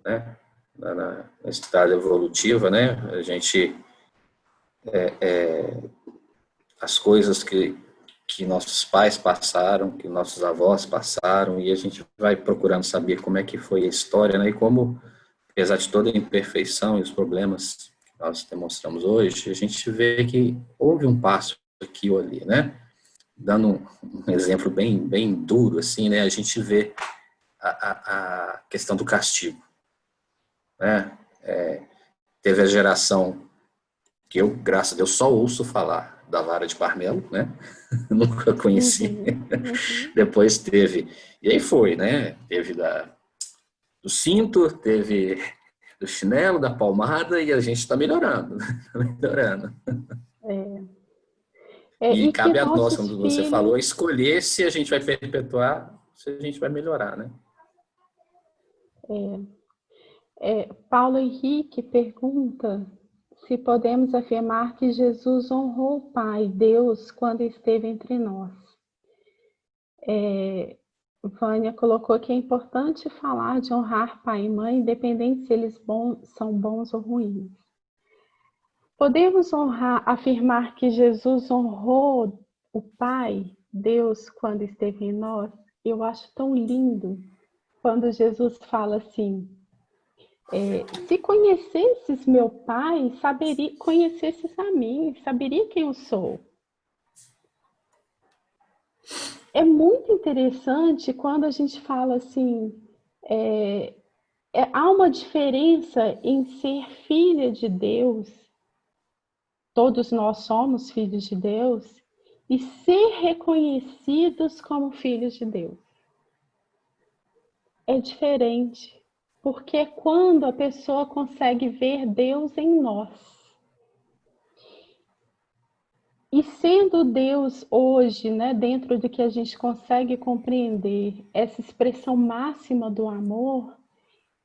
né, na estrada evolutiva, né? A gente as coisas que nossos pais passaram, que nossos avós passaram, e a gente vai procurando saber como é que foi a história, né? E como, apesar de toda a imperfeição e os problemas que nós demonstramos hoje, a gente vê que houve um passo aqui ou ali, né? Dando um exemplo bem duro, assim, né? A gente vê a questão do castigo, né? Teve a geração que eu, graças a Deus, só ouço falar da vara de Carmelo, né? Nunca conheci. Depois teve, e aí foi, né? Teve do cinto, teve do chinelo, da palmada, e a gente está melhorando, tá melhorando. E cabe a nós, como você falou, escolher se a gente vai perpetuar, se a gente vai melhorar, né? Paulo Henrique pergunta se podemos afirmar que Jesus honrou o Pai, Deus, quando esteve entre nós. Vânia colocou que é importante falar de honrar pai e mãe, independente se eles são bons ou ruins. Podemos afirmar que Jesus honrou o Pai, Deus, quando esteve em nós? Eu acho tão lindo quando Jesus fala assim, se conhecesses meu Pai, conhecesses a mim, saberia quem eu sou. É muito interessante quando a gente fala assim, há uma diferença em ser filha de Deus, todos nós somos filhos de Deus, e ser reconhecidos como filhos de Deus. É diferente, porque é quando a pessoa consegue ver Deus em nós. E sendo Deus hoje, né, dentro do que a gente consegue compreender, essa expressão máxima do amor,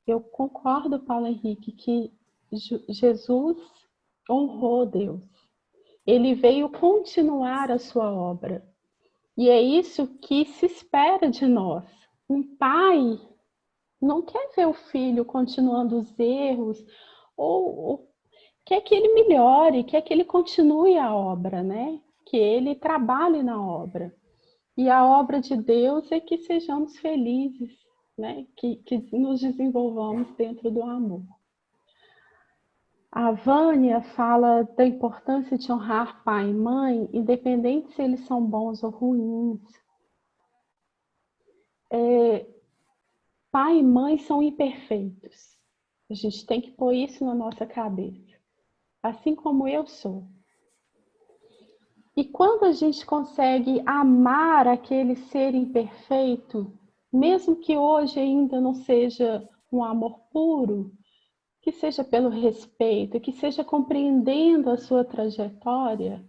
eu concordo, Paulo Henrique, que Jesus honrou Deus. Ele veio continuar a sua obra. E é isso que se espera de nós. Um pai não quer ver o filho continuando os erros, ou quer que ele melhore, quer que ele continue a obra, né? Que ele trabalhe na obra. E a obra de Deus é que sejamos felizes, né? Que nos desenvolvamos dentro do amor. A Vânia fala da importância de honrar pai e mãe, independente se eles são bons ou ruins. Pai e mãe são imperfeitos. A gente tem que pôr isso na nossa cabeça. Assim como eu sou. E quando a gente consegue amar aquele ser imperfeito, mesmo que hoje ainda não seja um amor puro, que seja pelo respeito, que seja compreendendo a sua trajetória,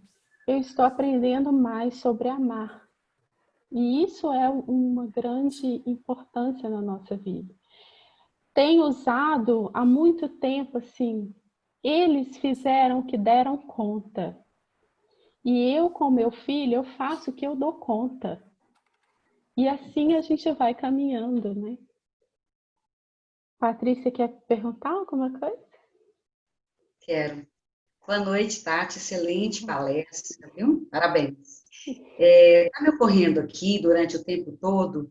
eu estou aprendendo mais sobre amar. E isso é uma grande importância na nossa vida. Tenho usado há muito tempo assim, eles fizeram o que deram conta. E eu, com meu filho, eu faço o que eu dou conta. E assim a gente vai caminhando, né? Patrícia, quer perguntar alguma coisa? Quero. Boa noite, Tati. Excelente palestra, viu? Parabéns. Está me ocorrendo aqui, durante o tempo todo,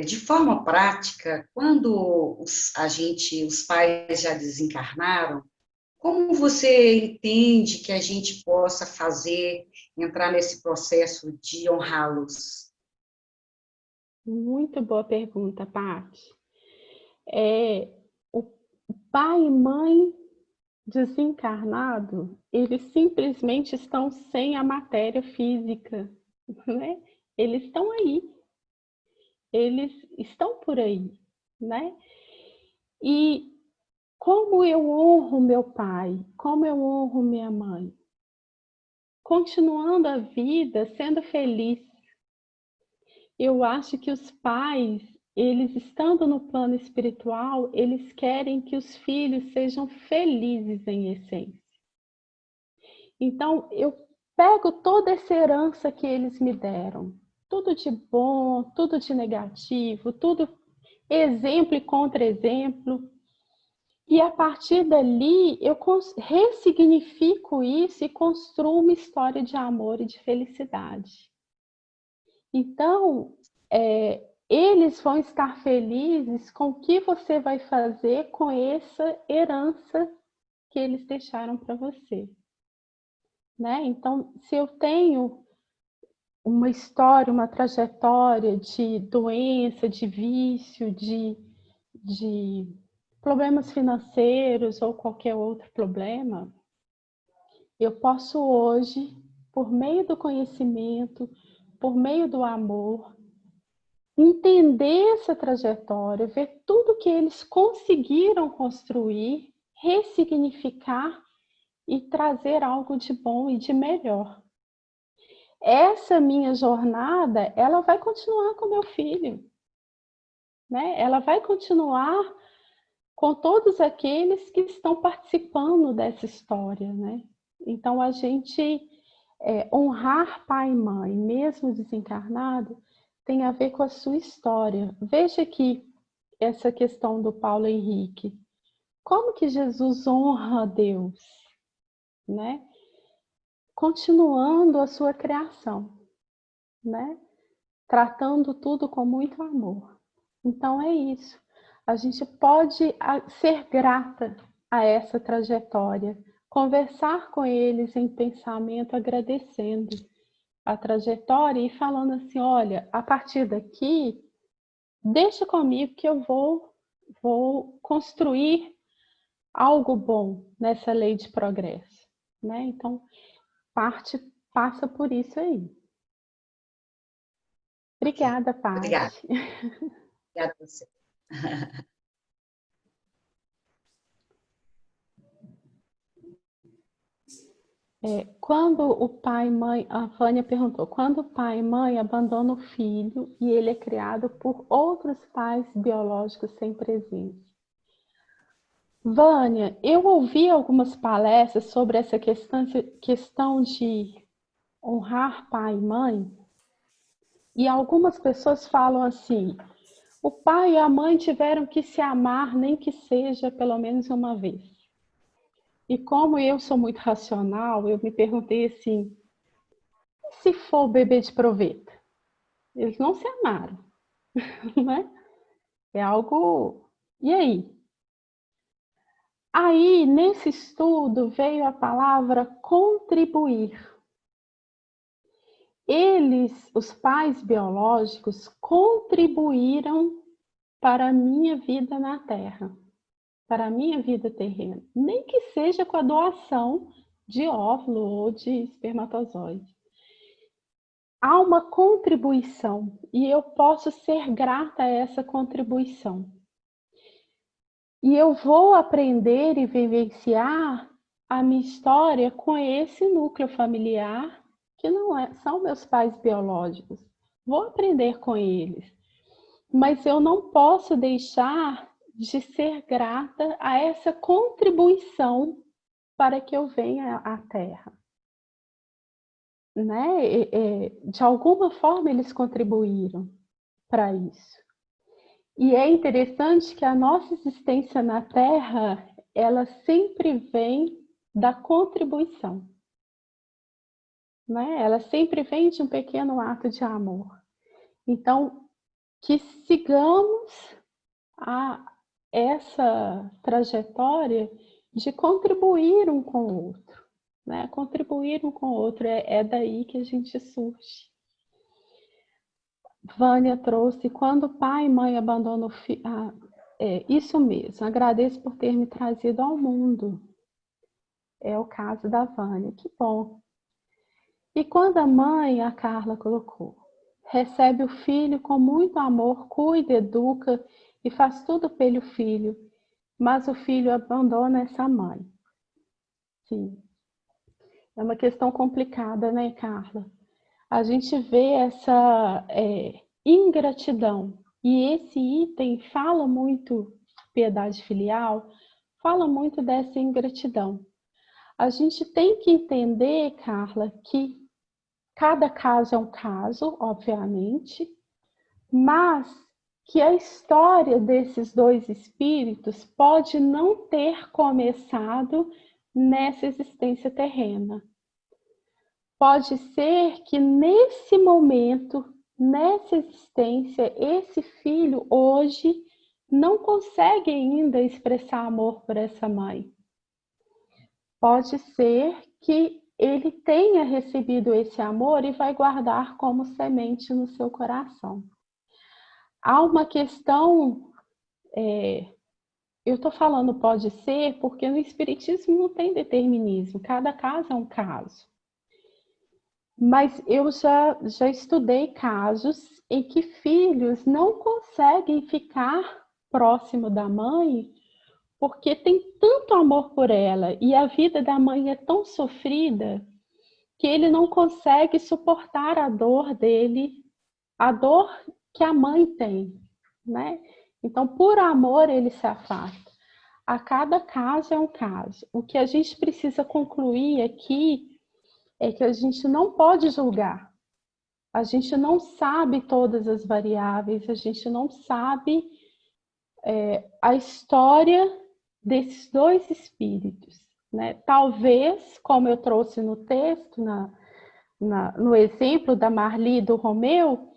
de forma prática, quando os pais já desencarnaram, como você entende que a gente possa fazer, entrar nesse processo de honrá-los? Muito boa pergunta, Paty. O pai e mãe desencarnado, eles simplesmente estão sem a matéria física, né? Eles estão aí. Eles estão por aí, né? E como eu honro meu pai? Como eu honro minha mãe? Continuando a vida, sendo feliz. Eu acho que os pais, eles estando no plano espiritual, eles querem que os filhos sejam felizes em essência. Então, eu pego toda essa herança que eles me deram, tudo de bom, tudo de negativo, tudo exemplo e contra-exemplo, e a partir dali eu ressignifico isso e construo uma história de amor e de felicidade. Então, eles vão estar felizes com o que você vai fazer com essa herança que eles deixaram para você. Né? Então, se eu tenho uma história, uma trajetória de doença, de vício, de problemas financeiros ou qualquer outro problema, eu posso hoje, por meio do conhecimento, por meio do amor, entender essa trajetória, ver tudo que eles conseguiram construir, ressignificar e trazer algo de bom e de melhor. Essa minha jornada, ela vai continuar com meu filho, né? Ela vai continuar com todos aqueles que estão participando dessa história, né? Então, a gente honrar pai e mãe, mesmo desencarnado, tem a ver com a sua história. Veja que essa questão do Paulo Henrique. Como que Jesus honra a Deus, né? Continuando a sua criação, né? Tratando tudo com muito amor. Então é isso. A gente pode ser grata a essa trajetória, conversar com eles em pensamento, agradecendo a trajetória e falando assim, olha, a partir daqui, deixa comigo que eu vou construir algo bom nessa lei de progresso, né? Então, passa por isso aí. Obrigada, Paty. Obrigada. Obrigada a você. Quando o pai e mãe, a Vânia perguntou, quando o pai e mãe abandonam o filho e ele é criado por outros pais biológicos sem presença? Vânia, eu ouvi algumas palestras sobre essa questão de honrar pai e mãe, e algumas pessoas falam assim, o pai e a mãe tiveram que se amar, nem que seja pelo menos uma vez. E como eu sou muito racional, eu me perguntei assim, se for bebê de proveta? Eles não se amaram, né? É algo... E aí? Aí, nesse estudo, veio a palavra contribuir. Eles, os pais biológicos, contribuíram para a minha vida na Terra, para a minha vida terrena. Nem que seja com a doação de óvulo ou de espermatozoide. Há uma contribuição e eu posso ser grata a essa contribuição. E eu vou aprender e vivenciar a minha história com esse núcleo familiar que não são meus pais biológicos. Vou aprender com eles. Mas eu não posso deixar de ser grata a essa contribuição para que eu venha à Terra. Né? De alguma forma eles contribuíram para isso. E é interessante que a nossa existência na Terra, ela sempre vem da contribuição. Né? Ela sempre vem de um pequeno ato de amor. Então, que sigamos a essa trajetória de contribuir um com o outro. Né? Contribuir um com o outro, é daí que a gente surge. Vânia trouxe, quando pai e mãe abandonam o filho... isso mesmo, agradeço por ter me trazido ao mundo. É o caso da Vânia, que bom. E quando a mãe, a Carla colocou, recebe o filho com muito amor, cuida, educa e faz tudo pelo filho, mas o filho abandona essa mãe. Sim. É uma questão complicada, né, Carla? A gente vê essa ingratidão. E esse item fala muito, piedade filial, fala muito dessa ingratidão. A gente tem que entender, Carla, que cada caso é um caso, obviamente, mas que a história desses dois espíritos pode não ter começado nessa existência terrena. Pode ser que nesse momento, nessa existência, esse filho hoje não consegue ainda expressar amor por essa mãe. Pode ser que ele tenha recebido esse amor e vai guardar como semente no seu coração. Há uma questão, eu estou falando pode ser, porque no Espiritismo não tem determinismo, cada caso é um caso. Mas eu já estudei casos em que filhos não conseguem ficar próximo da mãe porque tem tanto amor por ela e a vida da mãe é tão sofrida que ele não consegue suportar a dor dele, a dor que a mãe tem, né? Então, por amor, ele se afasta. a cada caso é um caso. O que a gente precisa concluir aqui é que a gente não pode julgar. A gente não sabe todas as variáveis, a gente não sabe a história desses dois espíritos, né? Talvez, como eu trouxe no texto, no exemplo da Marli e do Romeu,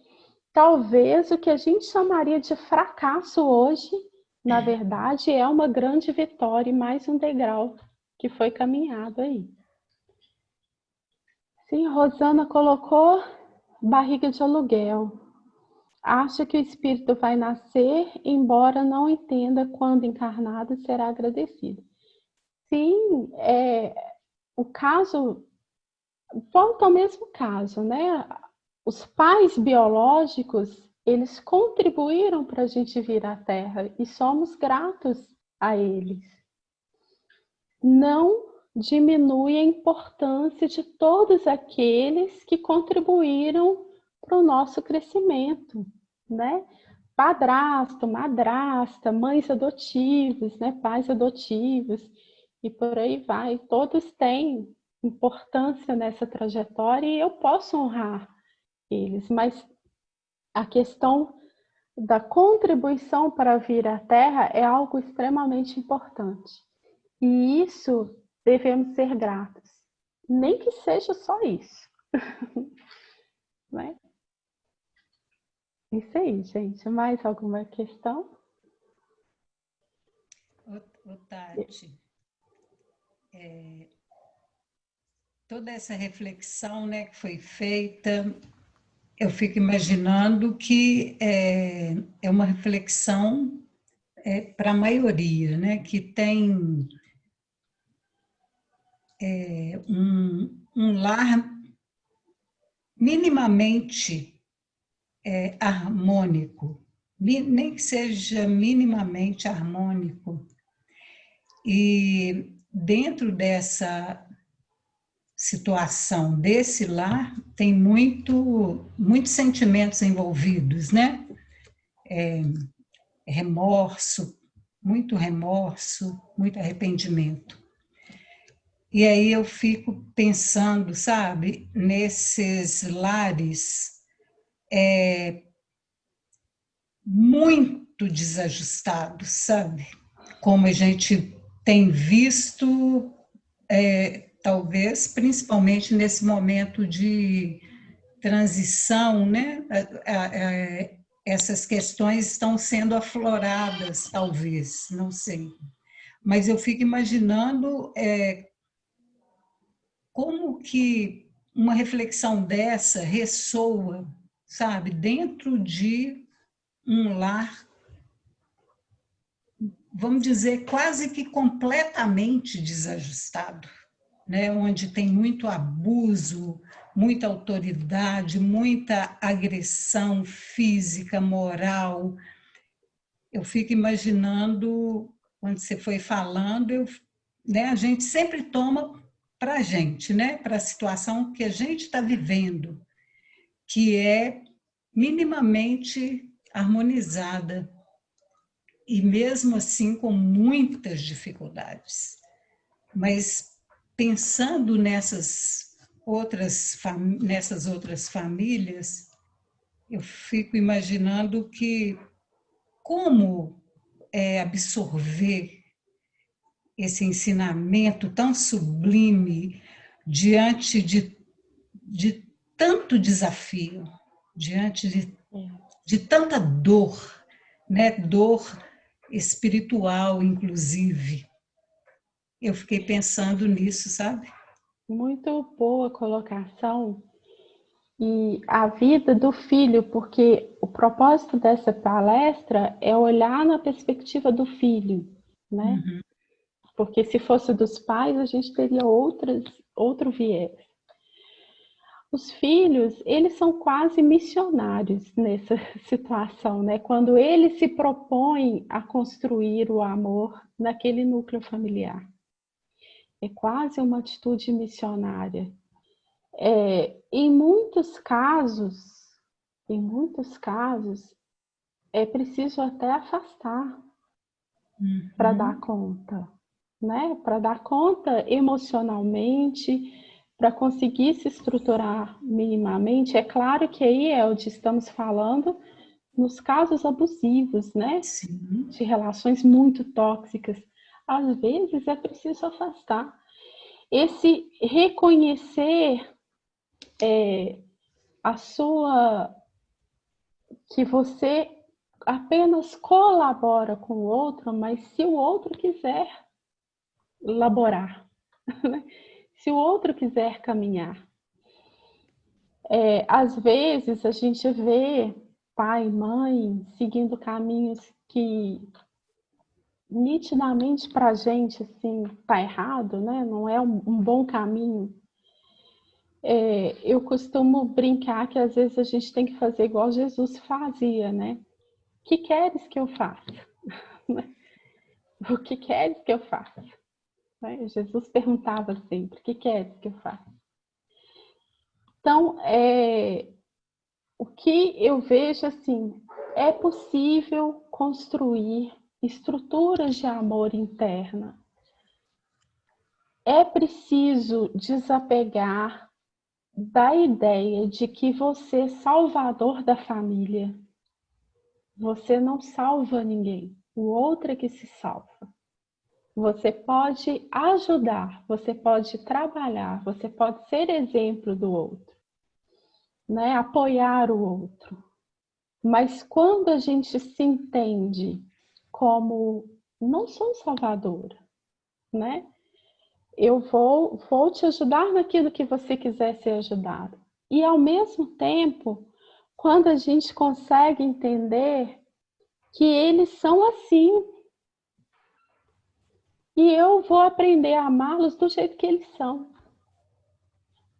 talvez o que a gente chamaria de fracasso hoje, na verdade, é uma grande vitória e mais um degrau que foi caminhado aí. Sim, Rosana colocou barriga de aluguel. Acha que o espírito vai nascer, embora não entenda quando encarnado será agradecido. Sim, o caso, volta ao mesmo caso, né? Os pais biológicos, eles contribuíram para a gente vir à Terra e somos gratos a eles. Não diminui a importância de todos aqueles que contribuíram para o nosso crescimento, né? Padrasto, madrasta, mães adotivas, né? Pais adotivos, e por aí vai. Todos têm importância nessa trajetória e eu posso honrar eles, mas a questão da contribuição para vir à Terra é algo extremamente importante. E isso devemos ser gratos. Nem que seja só isso. Né? Isso aí, gente. Mais alguma questão? Ô, Tati, toda essa reflexão, né, que foi feita, eu fico imaginando que é uma reflexão para a maioria, né, que tem um lar minimamente harmônico, nem que seja minimamente harmônico. E dentro dessa situação, desse lar, tem muitos sentimentos envolvidos, né? Remorso, muito arrependimento. E aí eu fico pensando, sabe, nesses lares muito desajustados, sabe? Como a gente tem visto, talvez, principalmente nesse momento de transição, né? Essas questões estão sendo afloradas, talvez, não sei. Mas eu fico imaginando como que uma reflexão dessa ressoa, sabe, dentro de um lar, vamos dizer, quase que completamente desajustado, né? Onde tem muito abuso, muita autoridade, muita agressão física, moral. Eu fico imaginando, quando você foi falando, né, a gente sempre toma para a gente, né, para a situação que a gente está vivendo, que é minimamente harmonizada, e mesmo assim com muitas dificuldades. Mas pensando nessas outras famílias, eu fico imaginando que como absorver esse ensinamento tão sublime diante de tanto desafio, diante de tanta dor, né? Dor espiritual, inclusive. Eu fiquei pensando nisso, sabe? Muito boa colocação. E a vida do filho, porque o propósito dessa palestra é olhar na perspectiva do filho, né? Uhum. Porque se fosse dos pais, a gente teria outro viés. Os filhos, eles são quase missionários nessa situação, né? Quando eles se propõem a construir o amor naquele núcleo familiar. É quase uma atitude missionária. Em muitos casos, é preciso até afastar, para dar conta, né? Para dar conta emocionalmente, para conseguir se estruturar minimamente. É claro que aí, Elde, estamos falando nos casos abusivos, né? Sim. De relações muito tóxicas. Às vezes é preciso afastar. Esse reconhecer a sua... que você apenas colabora com o outro, mas se o outro quiser laborar, se o outro quiser caminhar. Às vezes a gente vê pai e mãe seguindo caminhos que nitidamente para a gente assim, tá errado, né? Não é um bom caminho. Eu costumo brincar que às vezes a gente tem que fazer igual Jesus fazia, né? O que queres que eu faça? O que queres que eu faça? Jesus perguntava sempre, o que queres que eu faça? Então, o que eu vejo assim, é possível construir estruturas de amor interna. É preciso desapegar da ideia de que você é salvador da família. Você não salva ninguém, o outro é que se salva. Você pode ajudar, você pode trabalhar, você pode ser exemplo do outro, né? Apoiar o outro. Mas quando a gente se entende como não sou salvadora, né? Eu vou te ajudar naquilo que você quiser ser ajudado. E ao mesmo tempo, quando a gente consegue entender que eles são assim, e eu vou aprender a amá-los do jeito que eles são.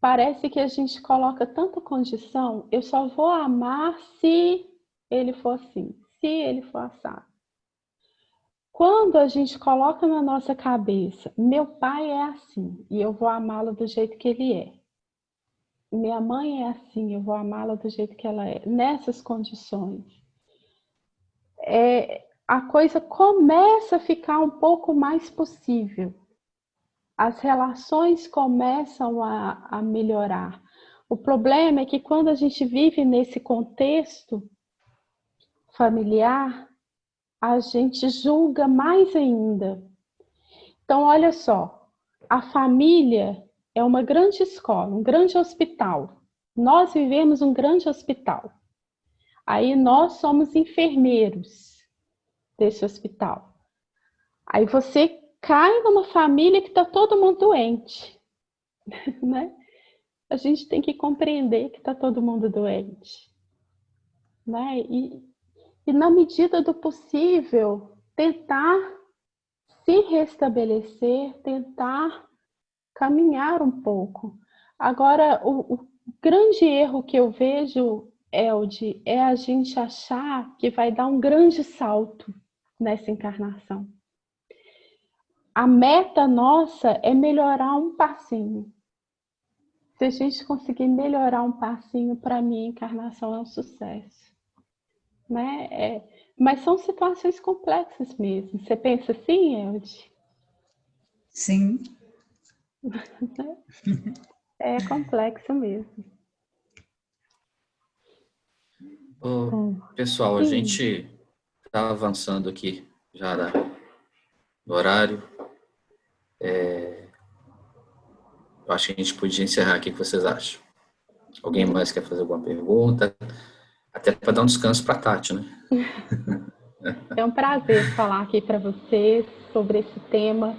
Parece que a gente coloca tanta condição, eu só vou amar se ele for assim, se ele for assado. Quando a gente coloca na nossa cabeça, meu pai é assim, e eu vou amá-lo do jeito que ele é. Minha mãe é assim, eu vou amá-la do jeito que ela é. Nessas condições, a coisa começa a ficar um pouco mais possível. As relações começam a melhorar. O problema é que quando a gente vive nesse contexto familiar, a gente julga mais ainda. Então, olha só, a família é uma grande escola, um grande hospital. Nós vivemos um grande hospital. Aí nós somos enfermeiros desse hospital. Aí você cai numa família que está todo mundo doente, né? A gente tem que compreender que está todo mundo doente, né? E na medida do possível, tentar se restabelecer, tentar caminhar um pouco. Agora, o grande erro que eu vejo, Elde, é a gente achar que vai dar um grande salto nessa encarnação. A meta nossa é melhorar um passinho. Se a gente conseguir melhorar um passinho, para mim, a encarnação é um sucesso. Né? Mas são situações complexas mesmo. Você pensa assim, Elde? Sim. É complexo mesmo. Pessoal, a Sim. gente está avançando aqui já no horário. Eu acho que a gente podia encerrar aqui. O que vocês acham? Alguém mais quer fazer alguma pergunta? Até para dar um descanso para a Tati, né? É um prazer falar aqui para vocês sobre esse tema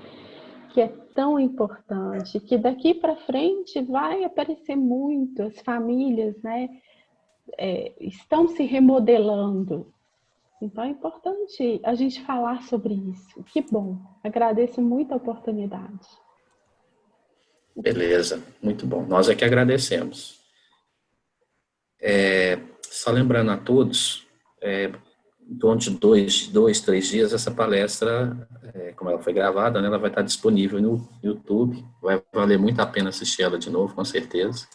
que é tão importante, que daqui para frente vai aparecer muito. As famílias, né, estão se remodelando. Então é importante a gente falar sobre isso. Que bom. Agradeço muito a oportunidade. Beleza, muito bom. Nós é que agradecemos. Só lembrando a todos, durante dois, 3 dias, essa palestra, como ela foi gravada, né, ela vai estar disponível no YouTube. Vai valer muito a pena assistir ela de novo, com certeza.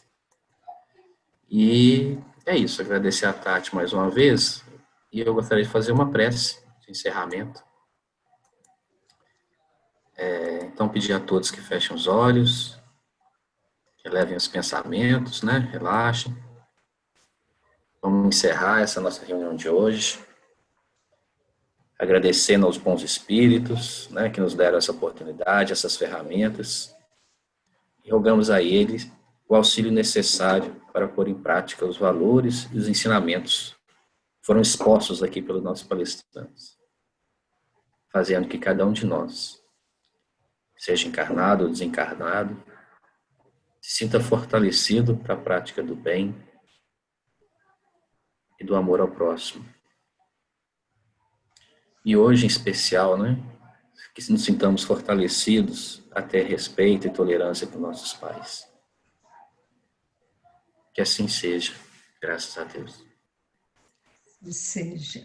E é isso, agradecer a Tati mais uma vez. E eu gostaria de fazer uma prece de encerramento. Então, pedir a todos que fechem os olhos, que elevem os pensamentos, né? Relaxem. Vamos encerrar essa nossa reunião de hoje, agradecendo aos bons espíritos, né, que nos deram essa oportunidade, essas ferramentas, e rogamos a eles o auxílio necessário para pôr em prática os valores e os ensinamentos que foram expostos aqui pelos nossos palestrantes, fazendo que cada um de nós, seja encarnado ou desencarnado, se sinta fortalecido para a prática do bem e do amor ao próximo. E hoje, em especial, né, que nos sintamos fortalecidos a ter respeito e tolerância por nossos pais. Que assim seja, graças a Deus. Ou seja...